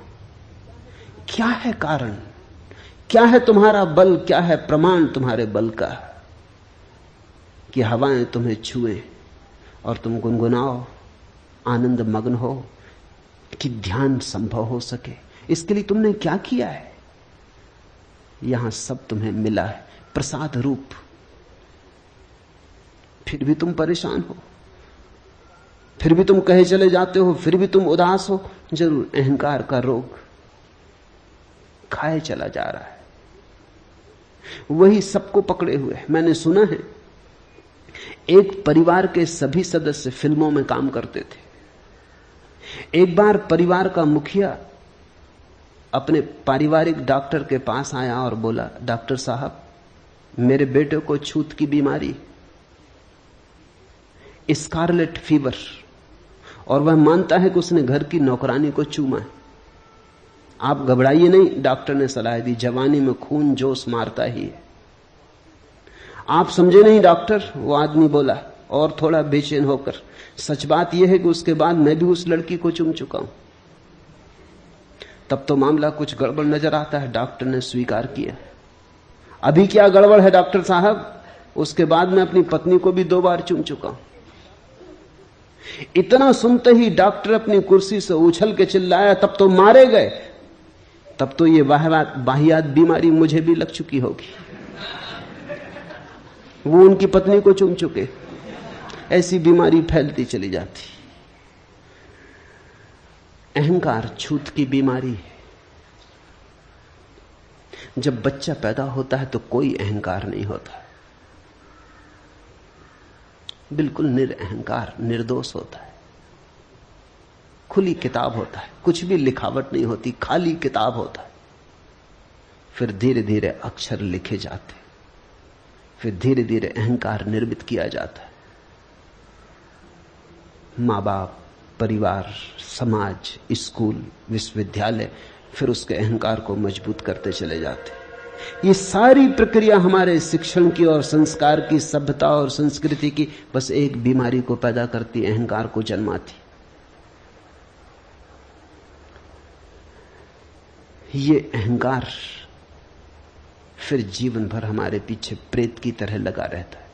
क्या है कारण? क्या है तुम्हारा बल? क्या है प्रमाण तुम्हारे बल का कि हवाएं तुम्हें छुए और तुम गुनगुनाओ, आनंद मग्न हो, कि ध्यान संभव हो सके? इसके लिए तुमने क्या किया है? यहां सब तुम्हें मिला है प्रसाद रूप, फिर भी तुम परेशान हो, फिर भी तुम कहे चले जाते हो, फिर भी तुम उदास हो। जरूर अहंकार का रोग खाए चला जा रहा है, वही सबको पकड़े हुए है। मैंने सुना है एक परिवार के सभी सदस्य फिल्मों में काम करते थे। एक बार परिवार का मुखिया अपने पारिवारिक डॉक्टर के पास आया और बोला, डॉक्टर साहब, मेरे बेटे को छूत की बीमारी, स्कारलेट फीवर, और वह मानता है कि उसने घर की नौकरानी को चूमा है। आप घबराइए नहीं, डॉक्टर ने सलाह दी, जवानी में खून जोश मारता ही है। आप समझे नहीं डॉक्टर, वो आदमी बोला और थोड़ा बेचैन होकर, सच बात यह है कि उसके बाद मैं भी उस लड़की को चूम चुका हूं। तब तो मामला कुछ गड़बड़ नजर आता है। डॉक्टर ने स्वीकार किया। अभी क्या गड़बड़ है डॉक्टर साहब? उसके बाद मैं अपनी पत्नी को भी 2 बार चूम चुका हूं। इतना सुनते ही डॉक्टर अपनी कुर्सी से उछल के चिल्लाया, तब तो मारे गए, तब तो ये वाहियात बीमारी मुझे भी लग चुकी होगी। वो उनकी पत्नी को चूम चुके। ऐसी बीमारी फैलती चली जाती। अहंकार छूत की बीमारी है। जब बच्चा पैदा होता है तो कोई अहंकार नहीं होता, बिल्कुल निरअहकार, निर्दोष होता है, खुली किताब होता है, कुछ भी लिखावट नहीं होती, खाली किताब होता है। फिर धीरे धीरे अक्षर लिखे जाते, फिर धीरे धीरे अहंकार निर्मित किया जाता है। माँ बाप, परिवार, समाज, स्कूल, विश्वविद्यालय फिर उसके अहंकार को मजबूत करते चले जाते। ये सारी प्रक्रिया हमारे शिक्षण की और संस्कार की, सभ्यता और संस्कृति की बस एक बीमारी को पैदा करती, अहंकार को जन्माती। ये अहंकार फिर जीवन भर हमारे पीछे प्रेत की तरह लगा रहता है।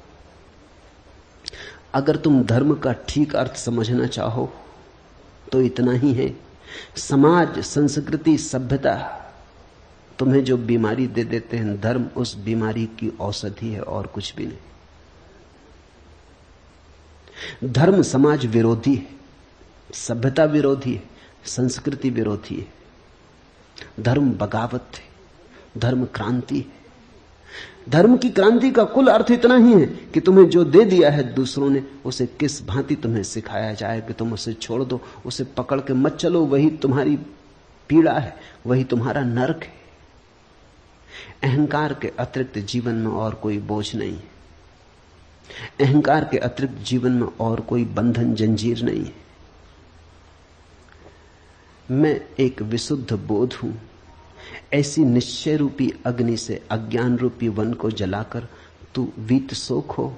अगर तुम धर्म का ठीक अर्थ समझना चाहो तो इतना ही है। समाज, संस्कृति, सभ्यता तुम्हें जो बीमारी दे देते हैं, धर्म उस बीमारी की औषधि है और कुछ भी नहीं। धर्म समाज विरोधी है, सभ्यता विरोधी है, संस्कृति विरोधी है। धर्म बगावत है, धर्म क्रांति है। धर्म की क्रांति का कुल अर्थ इतना ही है कि तुम्हें जो दे दिया है दूसरों ने, उसे किस भांति तुम्हें सिखाया जाए कि तुम उसे छोड़ दो, उसे पकड़ के मत चलो। वही तुम्हारी पीड़ा है, वही तुम्हारा नरक है। अहंकार के अतिरिक्त जीवन में और कोई बोझ नहीं है। अहंकार के अतिरिक्त जीवन में और कोई बंधन, जंजीर नहीं है। मैं एक विशुद्ध बोध हूं। ऐसी निश्चय रूपी अग्नि से अज्ञान रूपी वन को जलाकर तू वीत शोक हो,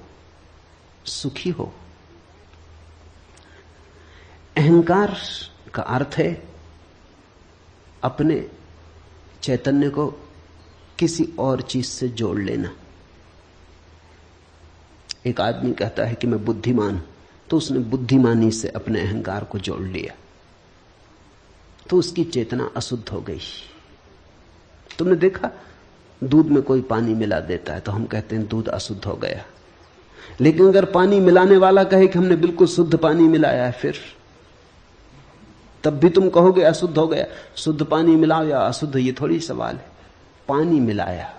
सुखी हो। अहंकार का अर्थ है अपने चैतन्य को किसी और चीज से जोड़ लेना। एक आदमी कहता है कि मैं बुद्धिमान हूं, तो उसने बुद्धिमानी से अपने अहंकार को जोड़ लिया, तो उसकी चेतना अशुद्ध हो गई। तुमने देखा, दूध में कोई पानी मिला देता है तो हम कहते हैं दूध अशुद्ध हो गया। लेकिन अगर पानी मिलाने वाला कहे कि हमने बिल्कुल शुद्ध पानी मिलाया है, फिर तब भी तुम कहोगे अशुद्ध हो गया। शुद्ध पानी मिलाओ या अशुद्ध, ये थोड़ी सवाल है। पानी मिलाया,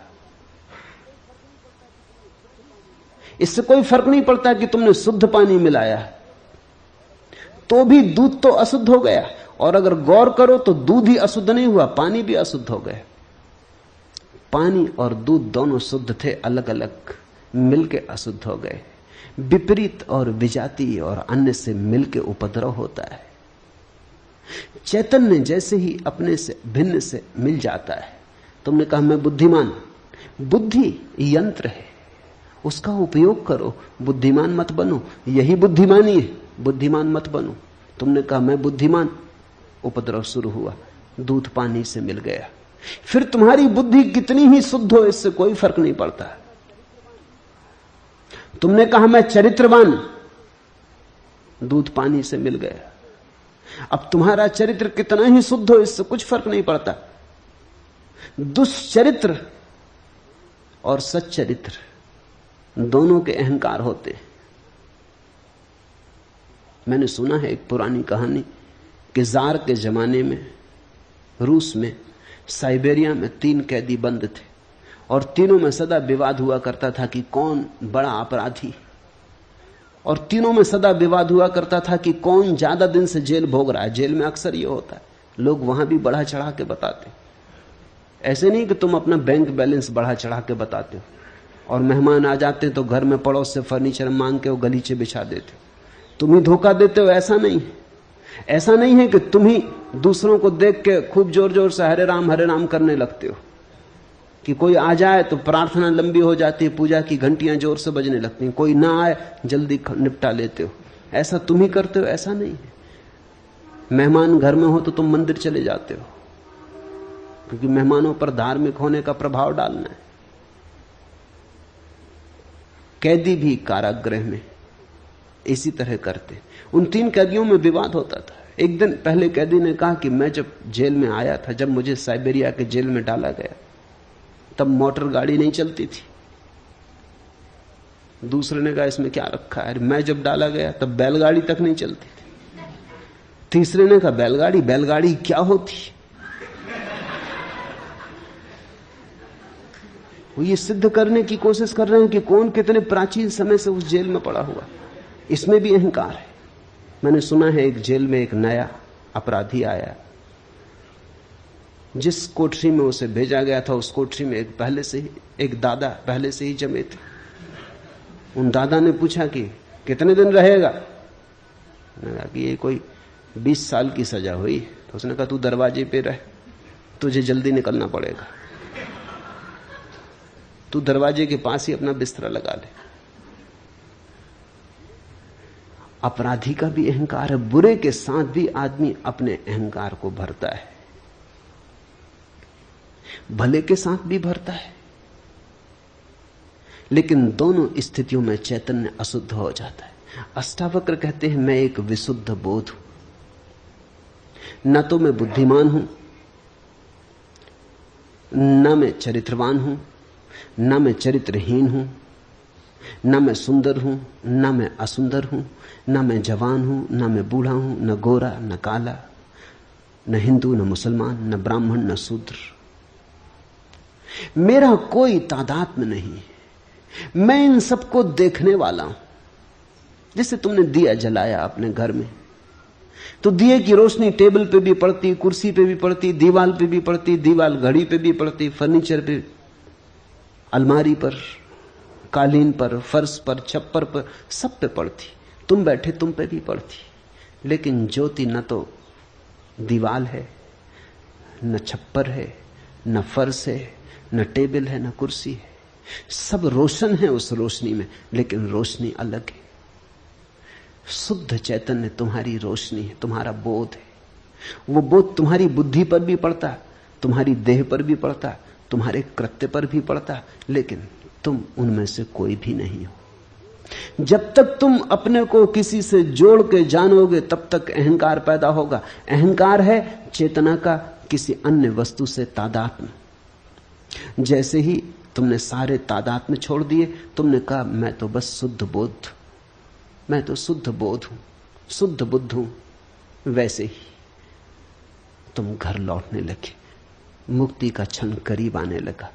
इससे कोई फर्क नहीं पड़ता कि तुमने शुद्ध पानी मिलाया, तो भी दूध तो अशुद्ध हो गया। और अगर गौर करो तो दूध ही अशुद्ध नहीं हुआ, पानी भी अशुद्ध हो गया। पानी और दूध दोनों शुद्ध थे, अलग अलग मिलके अशुद्ध हो गए। विपरीत और विजाती और अन्य से मिलके उपद्रव होता है। चैतन्य जैसे ही अपने से भिन्न से मिल जाता है। तुमने कहा मैं बुद्धिमान, बुद्धि यंत्र है, उसका उपयोग करो, बुद्धिमान मत बनो। यही बुद्धिमानी है, बुद्धिमान मत बनो। तुमने कहा मैं बुद्धिमान, उपद्रव शुरू हुआ, दूध पानी से मिल गया। फिर तुम्हारी बुद्धि कितनी ही शुद्ध हो, इससे कोई फर्क नहीं पड़ता। तुमने कहा मैं चरित्रवान, दूध पानी से मिल गया। अब तुम्हारा चरित्र कितना ही शुद्ध हो, इससे कुछ फर्क नहीं पड़ता। दुष्चरित्र और सच्चरित्र दोनों के अहंकार होते हैं। मैंने सुना है एक पुरानी कहानी कि जार के जमाने में रूस में साइबेरिया में 3 कैदी बंद थे और तीनों में सदा विवाद हुआ करता था कि कौन बड़ा अपराधी, और तीनों में सदा विवाद हुआ करता था कि कौन ज्यादा दिन से जेल भोग रहा है। जेल में अक्सर यह होता है, लोग वहां भी बढ़ा चढ़ा के बताते। ऐसे नहीं कि तुम अपना बैंक बैलेंस बढ़ा चढ़ा के बताते हो और मेहमान आ जाते हैं तो घर में पड़ोस से फर्नीचर मांग के वो गलीचे बिछा देते हो, तुम ही धोखा देते हो। ऐसा नहीं है। ऐसा नहीं है कि तुम ही दूसरों को देख के खूब जोर जोर से हरे राम करने लगते हो कि कोई आ जाए तो प्रार्थना लंबी हो जाती है, पूजा की घंटियां जोर से बजने लगती हैं, कोई ना आए जल्दी निपटा लेते हो। ऐसा तुम ही करते हो, ऐसा नहीं है। मेहमान घर में हो तो तुम मंदिर चले जाते हो, क्योंकि मेहमानों पर धार्मिक होने का प्रभाव डालना है। कैदी भी कारागृह में इसी तरह करते। उन 3 कैदियों में विवाद होता था। एक दिन पहले कैदी ने कहा कि मैं जब जेल में आया था, जब मुझे साइबेरिया के जेल में डाला गया, तब मोटर गाड़ी नहीं चलती थी। दूसरे ने कहा इसमें क्या रखा है, मैं जब डाला गया तब बैलगाड़ी तक नहीं चलती थी। तीसरे ने कहा बैलगाड़ी क्या होती। वो ये सिद्ध करने की कोशिश कर रहे हैं कि कौन कितने प्राचीन समय से उस जेल में पड़ा हुआ। इसमें भी अहंकार है। मैंने सुना है एक जेल में एक नया अपराधी आया, जिस कोठरी में उसे भेजा गया था उस कोठरी में एक दादा पहले से ही जमे थे। उन दादा ने पूछा कि कितने दिन रहेगा। मैंने कहा कि ये कोई 20 साल की सजा हुई। तो उसने कहा तू दरवाजे पे रह, तुझे जल्दी निकलना पड़ेगा, तू दरवाजे के पास ही अपना बिस्तरा लगा ले। अपराधी का भी अहंकार है। बुरे के साथ भी आदमी अपने अहंकार को भरता है, भले के साथ भी भरता है, लेकिन दोनों स्थितियों में चैतन्य अशुद्ध हो जाता है। अष्टावक्र कहते हैं मैं एक विशुद्ध बोध हूं, न तो मैं बुद्धिमान हूं, न मैं चरित्रवान हूं, न मैं चरित्रहीन हूं, न मैं सुंदर हूं, न मैं असुंदर हूं, न मैं जवान हूं, न मैं बूढ़ा हूं, न गोरा न काला, न हिंदू न मुसलमान, न ब्राह्मण न शूद्र। मेरा कोई तादात्म्य नहीं है। मैं इन सबको देखने वाला हूं। जैसे तुमने दिया जलाया अपने घर में, तो दिए की रोशनी टेबल पे भी पड़ती, कुर्सी पे भी पड़ती, दीवार पे भी पड़ती, दीवार घड़ी पे भी पड़ती, फर्नीचर पे, अलमारी पर, कालीन पर, फर्श पर, छप्पर पर, सब पे पड़ती। तुम बैठे तुम पे भी पड़ती। लेकिन ज्योति न तो दीवार है, न छप्पर है, न फर्श है, न टेबल है, न कुर्सी है। सब रोशन है उस रोशनी में, लेकिन रोशनी अलग है। शुद्ध चैतन्य तुम्हारी रोशनी है, तुम्हारा बोध है। वो बोध तुम्हारी बुद्धि पर भी पड़ता है, तुम्हारी देह पर भी पड़ता है, तुम्हारे कृत्य पर भी पड़ता है, लेकिन तुम उनमें से कोई भी नहीं हो। जब तक तुम अपने को किसी से जोड़ के जानोगे तब तक अहंकार पैदा होगा। अहंकार है चेतना का किसी अन्य वस्तु से तादात्म्य। जैसे ही तुमने सारे तादात्म्य छोड़ दिए, तुमने कहा मैं तो बस शुद्ध बोध, मैं तो शुद्ध बोध हूं, शुद्ध बुद्ध हूं, वैसे ही तुम घर लौटने लगे, मुक्ति का क्षण करीब आने लगा।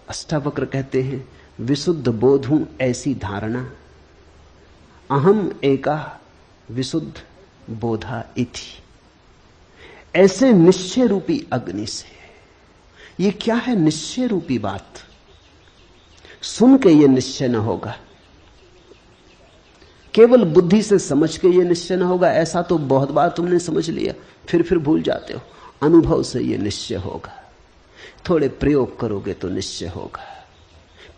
अष्टावक्र कहते हैं विशुद्ध बोध हूं ऐसी धारणा, अहम एका विशुद्ध बोधा इति। ऐसे निश्चय रूपी अग्नि से। ये क्या है निश्चय रूपी बात? सुन के ये निश्चय न होगा, केवल बुद्धि से समझ के ये निश्चय न होगा। ऐसा तो बहुत बार तुमने समझ लिया, फिर भूल जाते हो। अनुभव से ये निश्चय होगा। थोड़े प्रयोग करोगे तो निश्चय होगा,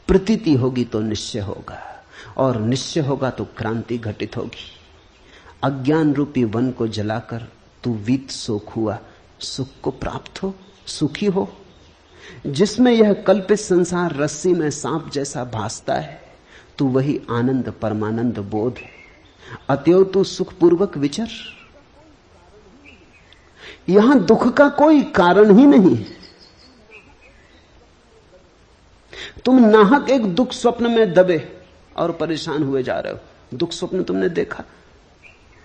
प्रतीति होगी तो निश्चय होगा, और निश्चय होगा तो क्रांति घटित होगी। अज्ञान रूपी वन को जलाकर तू वीत सुख हुआ, सुख को प्राप्त हो, सुखी हो। जिसमें यह कल्पित संसार रस्सी में सांप जैसा भासता है, तू वही आनंद परमानंद बोध है। अतएव तू सुखपूर्वक विचर। यहां दुख का कोई कारण ही नहीं। तुम नाहक एक दुख स्वप्न में दबे और परेशान हुए जा रहे हो। दुख स्वप्न तुमने देखा?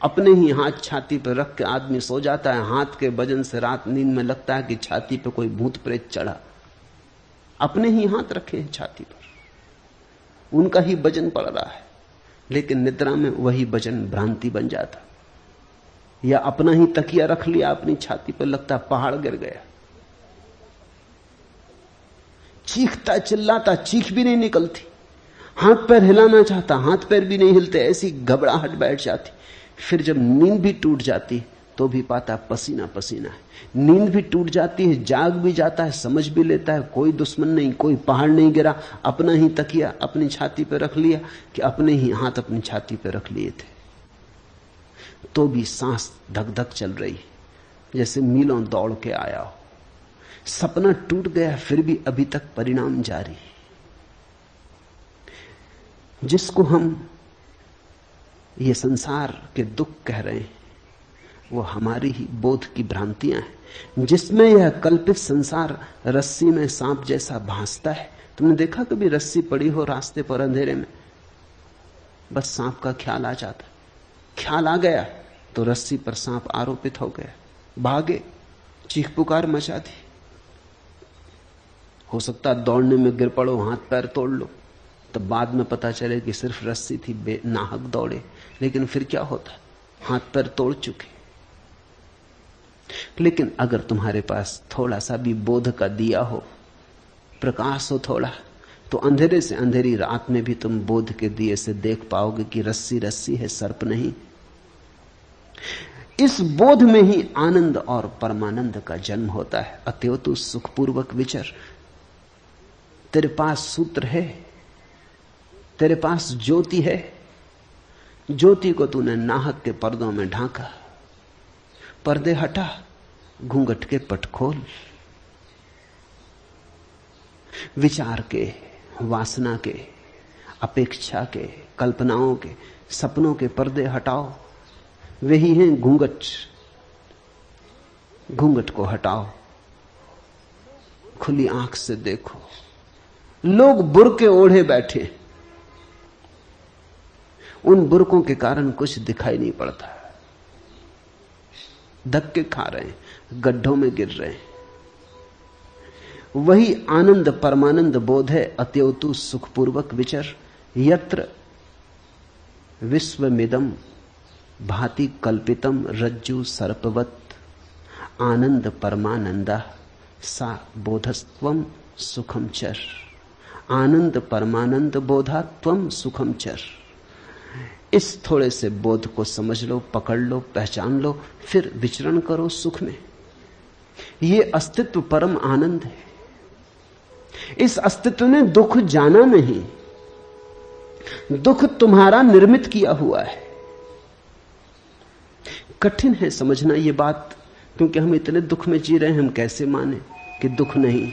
अपने ही हाथ छाती पर रख के आदमी सो जाता है, हाथ के वजन से रात नींद में लगता है कि छाती पे कोई भूत प्रेत चढ़ा। अपने ही हाथ रखे हैं छाती पर, उनका ही वजन पड़ रहा है, लेकिन निद्रा में वही वजन भ्रांति बन जाता। या अपना ही तकिया रख लिया अपनी छाती पर, लगता पहाड़ गिर गया। चीखता चिल्लाता, चीख भी नहीं निकलती। हाथ पैर हिलाना चाहता, हाथ पैर भी नहीं हिलते, ऐसी घबराहट बैठ जाती। फिर जब नींद भी टूट जाती तो भी पाता पसीना पसीना है। नींद भी टूट जाती है, जाग भी जाता है, समझ भी लेता है कोई दुश्मन नहीं, कोई पहाड़ नहीं गिरा, अपना ही तकिया अपनी छाती पे रख लिया कि अपने ही हाथ अपनी छाती पे रख लिए थे। तो भी सांस धक धक चल रही, जैसे मीलों दौड़ के आया हो। सपना टूट गया, फिर भी अभी तक परिणाम जारी। जिसको हम ये संसार के दुख कह रहे हैं वो हमारी ही बोध की भ्रांतियां हैं, जिसमें यह कल्पित संसार रस्सी में सांप जैसा भासता है। तुमने देखा कभी रस्सी पड़ी हो रास्ते पर अंधेरे में, बस सांप का ख्याल आ जाता, ख्याल आ गया तो रस्सी पर सांप आरोपित हो गया, भागे, चीख पुकार मचा दी। हो सकता दौड़ने में गिर पड़ो, हाथ पैर तोड़ लो, तब बाद में पता चले कि सिर्फ रस्सी थी, बेनाहक दौड़े। लेकिन फिर क्या होता, हाथ पैर तोड़ चुके। लेकिन अगर तुम्हारे पास थोड़ा सा भी बोध का दिया हो, प्रकाश हो थोड़ा, तो अंधेरे से अंधेरी रात में भी तुम बोध के दिए से देख पाओगे कि रस्सी रस्सी है, सर्प नहीं। इस बोध में ही आनंद और परमानंद का जन्म होता है। अतएव तू सुखपूर्वक विचर। तेरे पास सूत्र है, तेरे पास ज्योति है, ज्योति को तूने नाहक के पर्दों में ढांका। पर्दे हटा, घूंघट के पट खोल। विचार के, वासना के, अपेक्षा के, कल्पनाओं के, सपनों के पर्दे हटाओ। वे ही हैं घूंघट। घूंघट को हटाओ, खुली आंख से देखो। लोग बुर्के ओढ़े बैठे, उन बुर्कों के कारण कुछ दिखाई नहीं पड़ता। धक्के खा रहे हैं, गड्ढों में गिर रहे हैं। वही आनंद परमानंद बोध है। अतएव तू सुखपूर्वक विचर। यत्र विश्वमिदं भाति कल्पितम रज्जु सर्पवत आनंद परमानंदा सा बोधस्त्वम सुखम चर। आनंद परमानंद बोधा त्वम सुखम चर। इस थोड़े से बोध को समझ लो, पकड़ लो, पहचान लो, फिर विचरण करो सुख में। ये अस्तित्व परम आनंद है। इस अस्तित्व ने दुख जाना नहीं, दुख तुम्हारा निर्मित किया हुआ है। कठिन है समझना ये बात, क्योंकि हम इतने दुख में जी रहे हैं, हम कैसे माने कि दुख नहीं।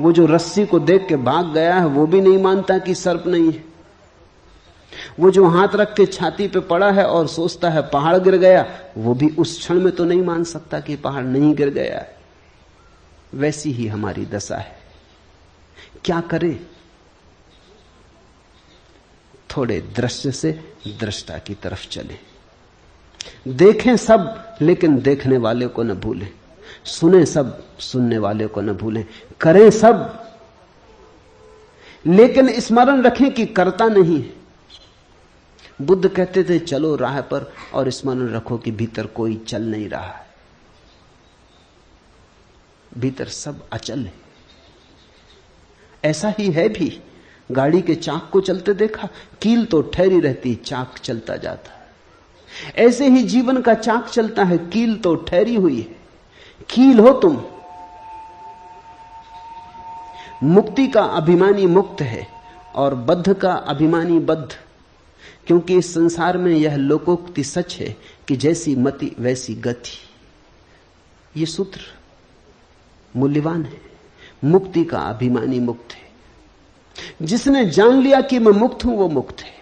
वो जो रस्सी को देख के भाग गया है वो भी नहीं मानता कि सर्प नहीं है। वो जो हाथ रख के छाती पे पड़ा है और सोचता है पहाड़ गिर गया, वो भी उस क्षण में तो नहीं मान सकता कि पहाड़ नहीं गिर गया है। वैसी ही हमारी दशा है। क्या करें? थोड़े दृश्य से दृष्टा की तरफ चलें। देखें सब, लेकिन देखने वाले को न भूलें। सुने सब, सुनने वाले को न भूलें। करें सब, लेकिन स्मरण रखें कि करता नहीं है। बुद्ध कहते थे चलो राह पर, और स्मरण रखो कि भीतर कोई चल नहीं रहा है, भीतर सब अचल है। ऐसा ही है भी। गाड़ी के चाक को चलते देखा, कील तो ठहरी रहती, चाक चलता जाता है। ऐसे ही जीवन का चाक चलता है, कील तो ठहरी हुई है। कील हो तुम। मुक्ति का अभिमानी मुक्त है और बद्ध का अभिमानी बद्ध। क्योंकि इस संसार में यह लोकोक्ति सच है कि जैसी मति वैसी गति। ये सूत्र मूल्यवान है। मुक्ति का अभिमानी मुक्त है। जिसने जान लिया कि मैं मुक्त हूं वो मुक्त है।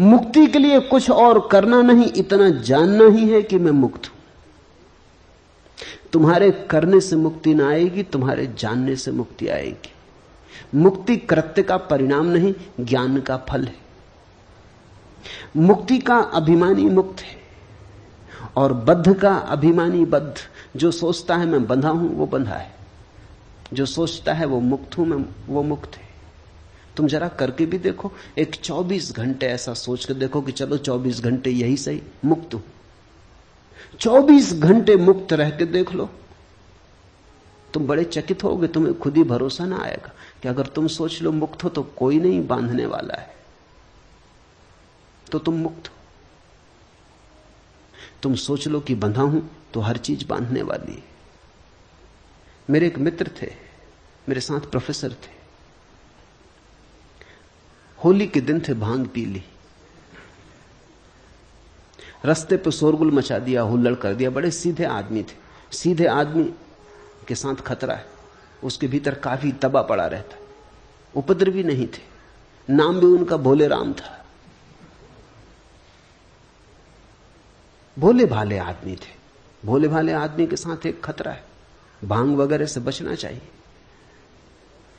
मुक्ति के लिए कुछ और करना नहीं, इतना जानना ही है कि मैं मुक्त हूं। तुम्हारे करने से मुक्ति ना आएगी, तुम्हारे जानने से मुक्ति आएगी। मुक्ति कृत्य का परिणाम नहीं, ज्ञान का फल है। मुक्ति का अभिमानी मुक्त है और बद्ध का अभिमानी बद्ध। जो सोचता है मैं बंधा हूं वो बंधा है, जो सोचता है वो मुक्त हूं मैं वो मुक्त है। तुम जरा करके भी देखो, एक 24 घंटे ऐसा सोच कर देखो कि चलो 24 घंटे यही सही, मुक्त हूं। 24 घंटे मुक्त रह के देख लो, तुम बड़े चकित होगे, तुम्हें खुद ही भरोसा ना आएगा कि अगर तुम सोच लो मुक्त हो तो कोई नहीं बांधने वाला है, तो तुम मुक्त हो। तुम सोच लो कि बंधा हूं तो हर चीज बांधने वाली है। मेरे एक मित्र थे, मेरे साथ प्रोफेसर थे। होली के दिन थे, भांग पी ली, रास्ते पे शोरगुल मचा दिया, हुल्लड़ कर दिया। बड़े सीधे आदमी थे। सीधे आदमी के साथ खतरा है, उसके भीतर काफी दबा पड़ा रहता। उपद्रवी नहीं थे, नाम भी उनका भोले राम था। भोले भाले आदमी थे। भोले भाले आदमी के साथ एक खतरा है, भांग वगैरह से बचना चाहिए,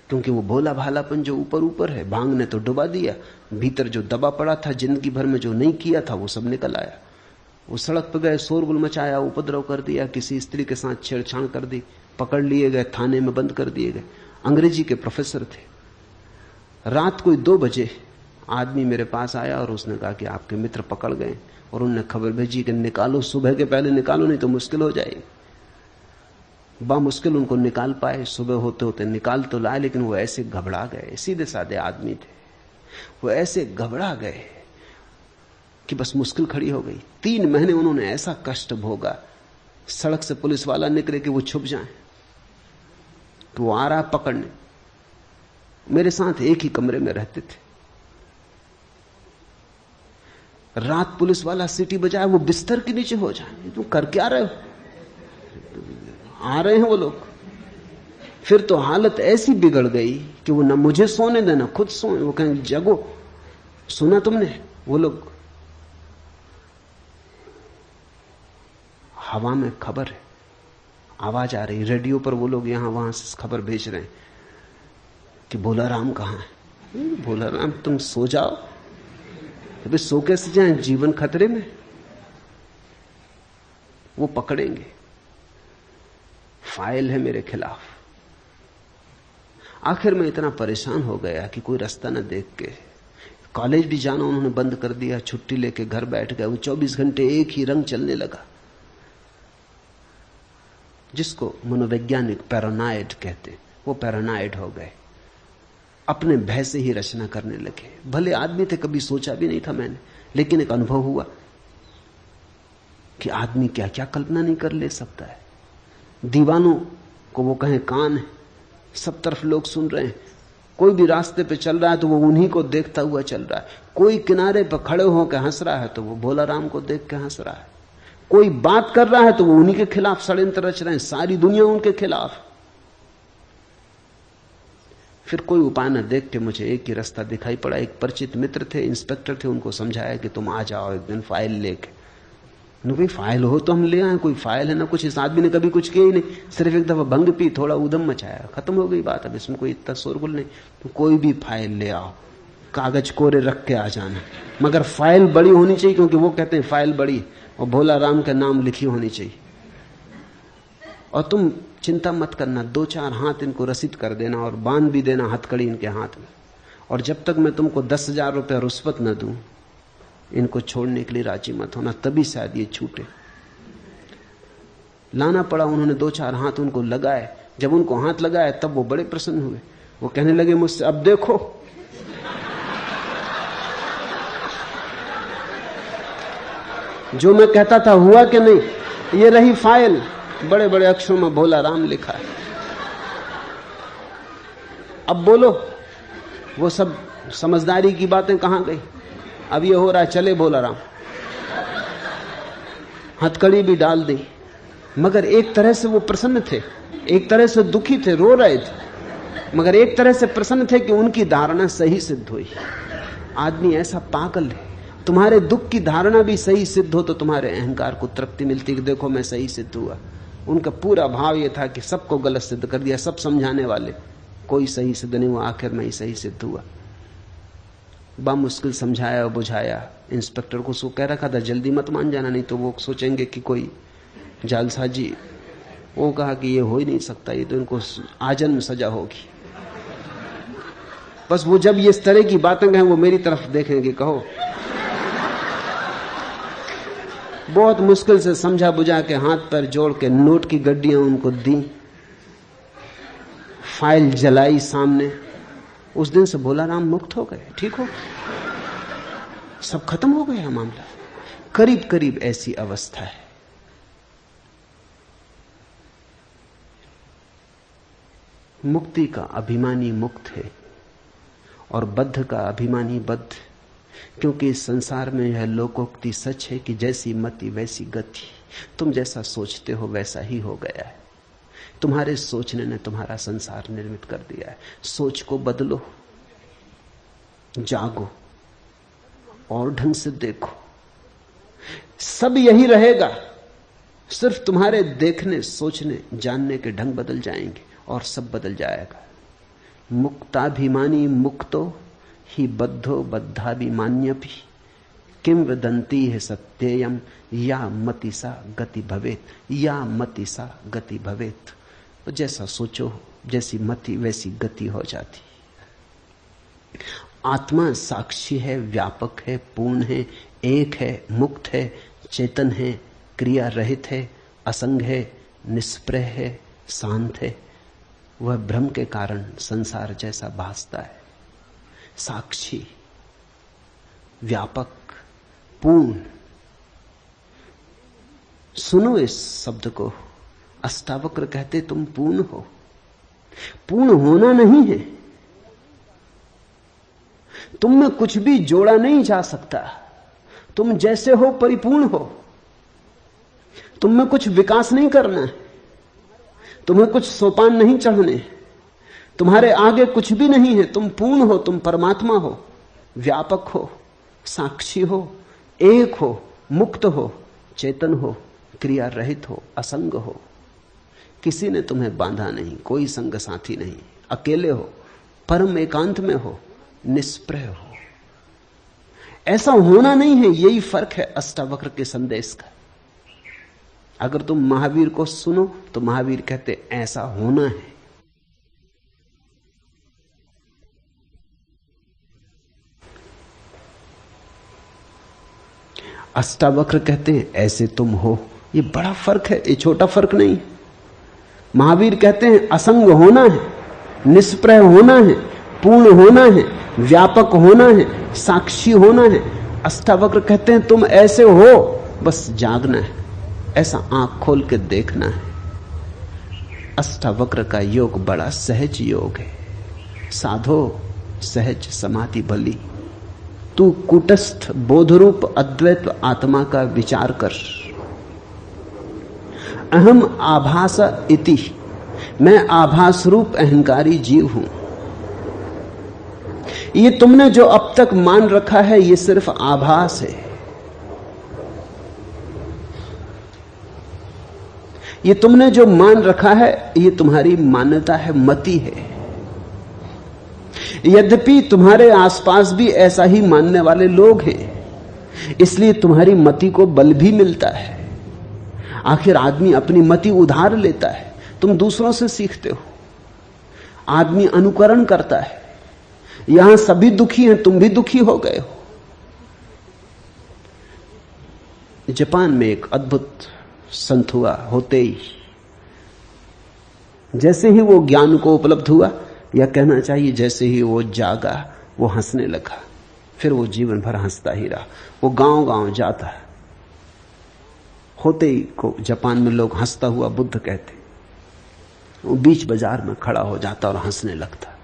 क्योंकि वो भोला भालापन जो ऊपर ऊपर है, भांग ने तो डुबा दिया। भीतर जो दबा पड़ा था, जिंदगी भर में जो नहीं किया था, वो सब निकल आया। वो सड़क पर गए, शोरगुल मचाया, उपद्रव कर दिया, किसी स्त्री के साथ छेड़छाड़ कर दी, पकड़ लिए गए, थाने में बंद कर दिए गए। अंग्रेजी के प्रोफेसर थे। रात कोई 2 बजे आदमी मेरे पास आया और उसने कहा कि आपके मित्र पकड़ गए, और उन्होंने खबर भेजी कि निकालो, सुबह के पहले निकालो, नहीं तो मुश्किल हो जाएगी। बामुश्किल उनको निकाल पाए। सुबह होते होते निकाल तो लाए, लेकिन वो ऐसे घबरा गए। सीधे साधे आदमी थे, वो ऐसे घबरा गए कि बस मुश्किल खड़ी हो गई। 3 महीने उन्होंने ऐसा कष्ट भोगा। सड़क से पुलिस वाला निकले कि वो छुप जाए, कि वो आ रहा पकड़ने। मेरे साथ एक ही कमरे में रहते थे। रात पुलिस वाला सीटी बजाए, वो बिस्तर के नीचे हो जाए, तुम कर क्या रहे हो? आ रहे हैं वो लोग। फिर तो हालत ऐसी बिगड़ गई कि वो न मुझे सोने देना, खुद सोए। वो कहेंगे जगो, सुना तुमने? वो लोग, हवा में खबर है, आवाज आ रही, रेडियो पर वो लोग यहां वहां से खबर भेज रहे हैं कि भोला राम कहां है। भोला राम, तुम सो जाओ। अभी सो कैसे जाए, जीवन खतरे में। वो पकड़ेंगे। फाइल है मेरे खिलाफ। आखिर में इतना परेशान हो गया कि कोई रास्ता न देख के कॉलेज भी जाना उन्होंने बंद कर दिया। छुट्टी लेके घर बैठ गए। वो 24 घंटे एक ही रंग चलने लगा, जिसको मनोवैज्ञानिक पैरानॉइड कहते। वो पैरानॉइड हो गए, अपने भय से ही रचना करने लगे। भले आदमी थे, कभी सोचा भी नहीं था मैंने, लेकिन एक अनुभव हुआ कि आदमी क्या क्या कल्पना नहीं कर ले सकता है। दीवानों को वो कहें कान है, सब तरफ लोग सुन रहे हैं। कोई भी रास्ते पे चल रहा है तो वो उन्हीं को देखता हुआ चल रहा है। कोई किनारे पर खड़े होकर हंस रहा है तो वो भोला राम को देख के हंस रहा है। कोई बात कर रहा है तो वो उन्हीं के खिलाफ षड्यंत्र रच रहे हैं। सारी दुनिया उनके खिलाफ। फिर कोई उपाय न देख के मुझे एक ही रास्ता दिखाई पड़ा। एक परिचित मित्र थे, इंस्पेक्टर थे, उनको समझाया कि तुम आ जाओ एक दिन फाइल लेके। कोई फाइल हो तो हम ले आए, कोई फाइल है ना कुछ। इस आदमी ने कभी कुछ किया ही नहीं, सिर्फ एक दफा भंग पी, थोड़ा उधम मचाया, खत्म हो गई बात। अब इसमें कोई इतना शोरगुल नहीं। तो कोई भी फाइल ले आओ, कागज कोरे रख के आ जाना, मगर फाइल बड़ी होनी चाहिए, क्योंकि वो कहते हैं फाइल बड़ी और भोला राम का नाम लिखी होनी चाहिए। और तुम चिंता मत करना, 2-4 हाथ इनको रसीद कर देना और बांध भी देना हथकड़ी इनके हाथ में। और जब तक मैं तुमको 10,000 रुपया रुश्वत न दूं, इनको छोड़ने के लिए राजी मत होना, तभी शायद ये छूटे। लाना पड़ा। उन्होंने 2-4 हाथ उनको लगाए। जब उनको हाथ लगाए तब वो बड़े प्रसन्न हुए। वो कहने लगे मुझसे, अब देखो जो मैं कहता था हुआ कि नहीं। ये रही फाइल, बड़े बड़े अक्षरों में भोला राम लिखा है। अब बोलो, वो सब समझदारी की बातें कहां गई? अब ये हो रहा है, चले भोला राम। हथकड़ी भी डाल दी। मगर एक तरह से वो प्रसन्न थे, एक तरह से दुखी थे, रो रहे थे, मगर एक तरह से प्रसन्न थे कि उनकी धारणा सही सिद्ध हुई। आदमी ऐसा पागल है। तुम्हारे दुख की धारणा भी सही सिद्ध हो तो तुम्हारे अहंकार को तृप्ति मिलती कि देखो मैं सही सिद्ध हुआ। उनका पूरा भाव यह था कि सबको गलत सिद्ध कर दिया, सब समझाने वाले, कोई सही सिद्ध नहीं हुआ, आखिर में ही सही सिद्ध हुआ। बामुश्किल समझाया और बुझाया। इंस्पेक्टर को सो कह रखा था जल्दी मत मान जाना, नहीं तो वो सोचेंगे कि कोई जालसाजी। वो कहा कि ये हो ही नहीं सकता, ये तो इनको आजन्म सजा होगी। बस वो जब ये इस तरह की बातें कहें वो मेरी तरफ देखेंगे, कहो। बहुत मुश्किल से समझा बुझा के हाथ पैर जोड़ के नोट की गड्डियां उनको दी। फाइल जलाई सामने, उस दिन से भोला राम मुक्त हो गए, ठीक हो, सब खत्म हो गया मामला। करीब करीब ऐसी अवस्था है। मुक्ति का अभिमानी मुक्त है और बद्ध का अभिमानी बद्ध, क्योंकि इस संसार में यह लोकोक्ति सच है कि जैसी मति वैसी गति। तुम जैसा सोचते हो वैसा ही हो गया है। तुम्हारे सोचने ने तुम्हारा संसार निर्मित कर दिया है। सोच को बदलो, जागो और ढंग से देखो। सब यही रहेगा, सिर्फ तुम्हारे देखने, सोचने, जानने के ढंग बदल जाएंगे और सब बदल जाएगा। मुक्ताभिमानी मुक्तो ही बद्धो बद्धाभिमान्यपि किम वदन्ति है सत्ययम या मतिसा गति भवेत, या मतिसा गति भवेत। तो जैसा सोचो, जैसी मति वैसी गति हो जाती। आत्मा साक्षी है, व्यापक है, पूर्ण है, एक है, मुक्त है, चेतन है, क्रिया रहित है, असंग है, निष्प्रह है, शांत है। वह भ्रम के कारण संसार जैसा भासता है। साक्षी, व्यापक, पूर्ण। सुनो इस शब्द को। अष्टावक्र कहते तुम पूर्ण हो। पूर्ण होना नहीं है, तुम में कुछ भी जोड़ा नहीं जा सकता। तुम जैसे हो परिपूर्ण हो। तुम में कुछ विकास नहीं करना है, तुम्हें कुछ सोपान नहीं चढ़ने, तुम्हारे आगे कुछ भी नहीं है। तुम पूर्ण हो, तुम परमात्मा हो, व्यापक हो, साक्षी हो, एक हो, मुक्त हो, चेतन हो, क्रिया रहित हो, असंग हो। किसी ने तुम्हें बांधा नहीं, कोई संग साथी नहीं, अकेले हो, परम एकांत में हो, निष्प्रह हो। ऐसा होना नहीं है, यही फर्क है अष्टावक्र के संदेश का। अगर तुम महावीर को सुनो तो महावीर कहते ऐसा होना है। अष्टावक्र कहते हैं ऐसे तुम हो। ये बड़ा फर्क है, ये छोटा फर्क नहीं। महावीर कहते हैं असंग होना है, निष्प्रह होना है, पूर्ण होना है, व्यापक होना है, साक्षी होना है। अष्टावक्र कहते हैं तुम ऐसे हो, बस जागना है, ऐसा आंख खोल के देखना है। अष्टावक्र का योग बड़ा सहज योग है। साधो सहज समाधि भली, तू कूटस्थ बोधरूप अद्वैत आत्मा का विचार कर। अहम आभास इति, मैं आभास रूप अहंकारी जीव हूं। ये तुमने जो अब तक मान रखा है ये सिर्फ आभास है। ये तुमने जो मान रखा है ये तुम्हारी मान्यता है, मति है। यद्यपि तुम्हारे आसपास भी ऐसा ही मानने वाले लोग हैं, इसलिए तुम्हारी मति को बल भी मिलता है। आखिर आदमी अपनी मति उधार लेता है, तुम दूसरों से सीखते हो। आदमी अनुकरण करता है। यहां सभी दुखी हैं, तुम भी दुखी हो गए हो। जापान में एक अद्भुत संत हुआ, होते ही जैसे ही वो ज्ञान को उपलब्ध हुआ, या कहना चाहिए जैसे ही वो जागा, वो हंसने लगा। फिर वो जीवन भर हंसता ही रहा। वो गांव गांव जाता है। होते ही को जापान में लोग हंसता हुआ बुद्ध कहते। वो बीच बाजार में खड़ा हो जाता और हंसने लगता।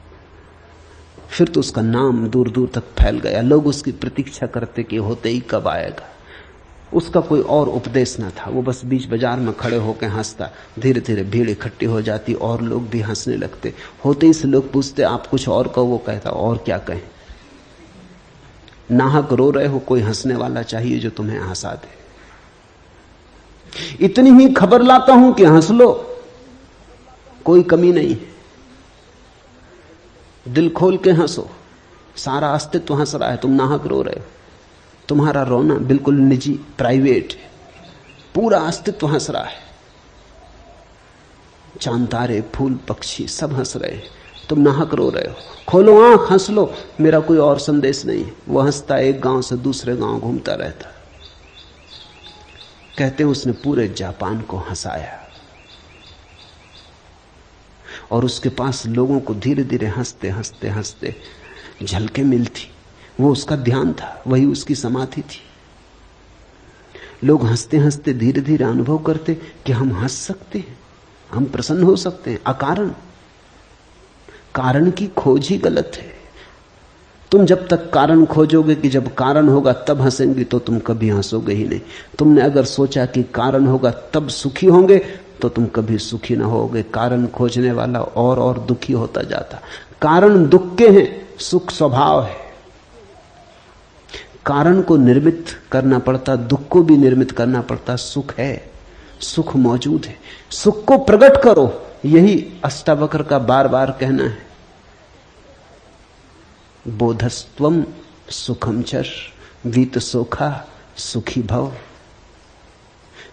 फिर तो उसका नाम दूर दूर तक फैल गया। लोग उसकी प्रतीक्षा करते कि होते ही कब आएगा। उसका कोई और उपदेश न था, वो बस बीच बाजार में खड़े होकर हंसता। धीरे धीरे भीड़ इकट्ठी हो जाती और लोग भी हंसने लगते। होते ही से लोग पूछते आप कुछ और कहो। वो कहता और क्या कहें, नाहक रो रहे हो, कोई हंसने वाला चाहिए जो तुम्हें हंसा दे। इतनी ही खबर लाता हूं कि हंस लो, कोई कमी नहीं है। दिल खोल के हंसो, सारा अस्तित्व हंस रहा है, तुम नाहक रो रहे हो। तुम्हारा रोना बिल्कुल निजी, प्राइवेट है। पूरा अस्तित्व हंस रहा है। चांद तारे, फूल, पक्षी सब हंस रहे हैं, तुम नाहक रो रहे हो। खोलो आंख, हंस लो। मेरा कोई और संदेश नहीं। वो हंसता एक गांव से दूसरे गांव घूमता रहता। कहते हैं उसने पूरे जापान को हंसाया। और उसके पास लोगों को धीरे धीरे हंसते हंसते हंसते झलके मिलती। वो उसका ध्यान था, वही उसकी समाधि थी। लोग हंसते हंसते धीरे धीरे अनुभव करते कि हम हंस सकते हैं, हम प्रसन्न हो सकते हैं अकारण। कारण की खोज ही गलत है। तुम जब तक कारण खोजोगे कि जब कारण होगा तब हंसेंगे, तो तुम कभी हंसोगे ही नहीं। तुमने अगर सोचा कि कारण होगा तब सुखी होंगे, तो तुम कभी सुखी ना होगे। कारण खोजने वाला और दुखी होता जाता। कारण दुख के हैं, सुख स्वभाव है। कारण को निर्मित करना पड़ता, दुख को भी निर्मित करना पड़ता। सुख है, सुख मौजूद है, सुख को प्रकट करो, यही अष्टावक्र का बार बार कहना है। बोधस्त्वम सुखम चर वीत सोखा सुखी भव,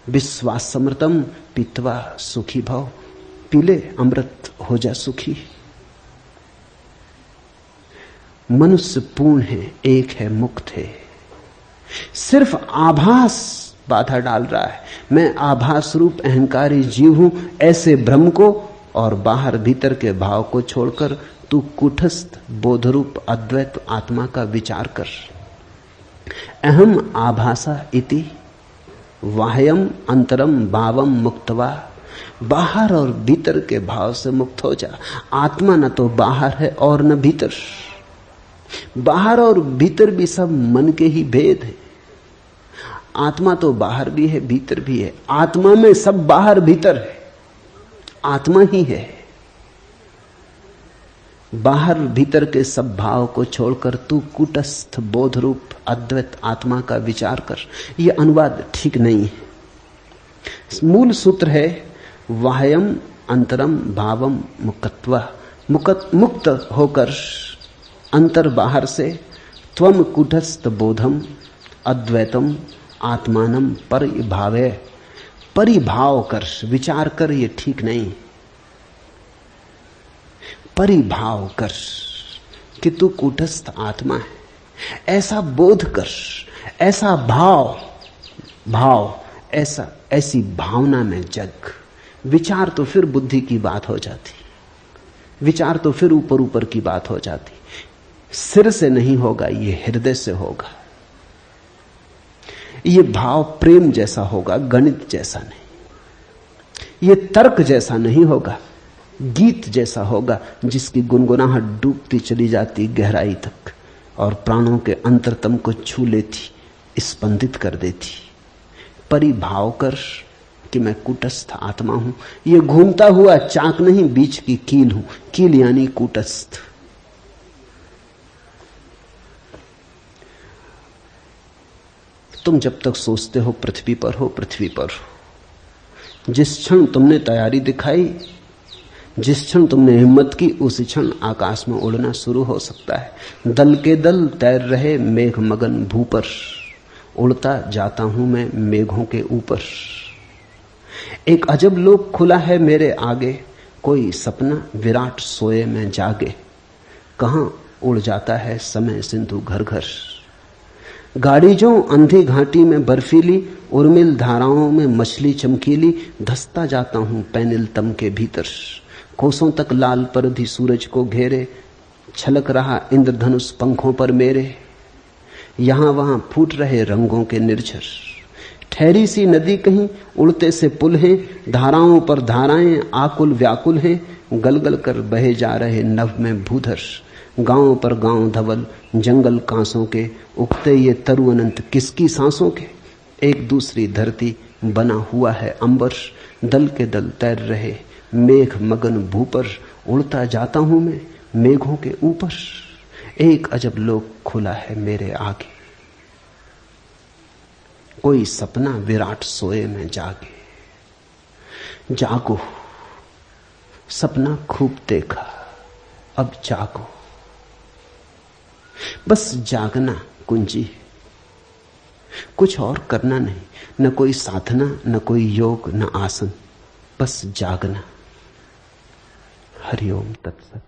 विश्वासमृतम पीत्वा सुखी भव। पीले अमृत हो जा सुखी। मनुष्य पूर्ण है, एक है, मुक्त है। सिर्फ आभास बाधा डाल रहा है। मैं आभास रूप अहंकारी जीव हूं, ऐसे भ्रम को और बाहर भीतर के भाव को छोड़कर तू कूटस्थ बोधरूप अद्वैत आत्मा का विचार कर। अहम आभासा इति वाह्यम अंतरम भावम मुक्तवा। बाहर और भीतर के भाव से मुक्त हो जा। आत्मा न तो बाहर है और न भीतर। बाहर और भीतर भी सब मन के ही भेद है। आत्मा तो बाहर भी है, भीतर भी है। आत्मा में सब बाहर भीतर है, आत्मा ही है। बाहर भीतर के सब भाव को छोड़कर तू कूटस्थ बोध रूप अद्वैत आत्मा का विचार कर। यह अनुवाद ठीक नहीं है। मूल सूत्र है वाह्यम अंतरम भावम मुक्तवा। मुक्त होकर अंतर बाहर से त्वम कूटस्थ बोधम अद्वैतम आत्मानम परिभावे। परिभाव कर, विचार कर, ये ठीक नहीं। परिभाव कर कि तू कूटस्थ आत्मा है, ऐसा बोध कर, ऐसा भाव ऐसी भावना में जग। विचार तो फिर बुद्धि की बात हो जाती, विचार तो फिर ऊपर ऊपर की बात हो जाती। सिर से नहीं होगा, ये हृदय से होगा। ये भाव प्रेम जैसा होगा, गणित जैसा नहीं। ये तर्क जैसा नहीं होगा, गीत जैसा होगा, जिसकी गुनगुनाहट डूबती चली जाती गहराई तक और प्राणों के अंतरतम को छू लेती, स्पंदित कर देती। परिभाव कर कि मैं कूटस्थ आत्मा हूं। ये घूमता हुआ चाक नहीं, बीच की कील हूं। कील यानी कूटस्थ। तुम जब तक सोचते हो पृथ्वी पर हो, पृथ्वी पर हो। जिस क्षण तुमने तैयारी दिखाई, जिस क्षण तुमने हिम्मत की, उसी क्षण आकाश में उड़ना शुरू हो सकता है। दल के दल तैर रहे मेघ मगन भू पर, उड़ता जाता हूं मैं मेघों के ऊपर। एक अजब लोक खुला है मेरे आगे, कोई सपना विराट सोए में जागे। कहां उड़ जाता है समय सिंधु घर घर। गाड़ी जो अंधी घाटी में बर्फीली, उर्मिल धाराओं में मछली चमकीली। धसता जाता हूं पैनिल तम के भीतर, कोसों तक लाल परधी सूरज को घेरे। छलक रहा इंद्रधनुष पंखों पर मेरे, यहां वहां फूट रहे रंगों के निर्झर। ठहरी सी नदी कहीं, उड़ते से पुल हैं, धाराओं पर धाराएं आकुल व्याकुल हैं। गलगल कर बहे जा रहे नभ में भूधर। गांव पर गांव धवल, जंगल कांसों के, उगते ये तरु अनंत किसकी सांसों के। एक दूसरी धरती बना हुआ है अंबर, दल के दल तैर रहे मेघ मगन भू पर। उड़ता जाता हूं मैं मेघों के ऊपर। एक अजब लोक खुला है मेरे आगे, कोई सपना विराट सोए में जागे। जागो, सपना खूब देखा, अब जागो। बस जागना कुंजी, कुछ और करना नहीं। न कोई साधना, न कोई योग, न आसन, बस जागना। हरि ओम तत्सत।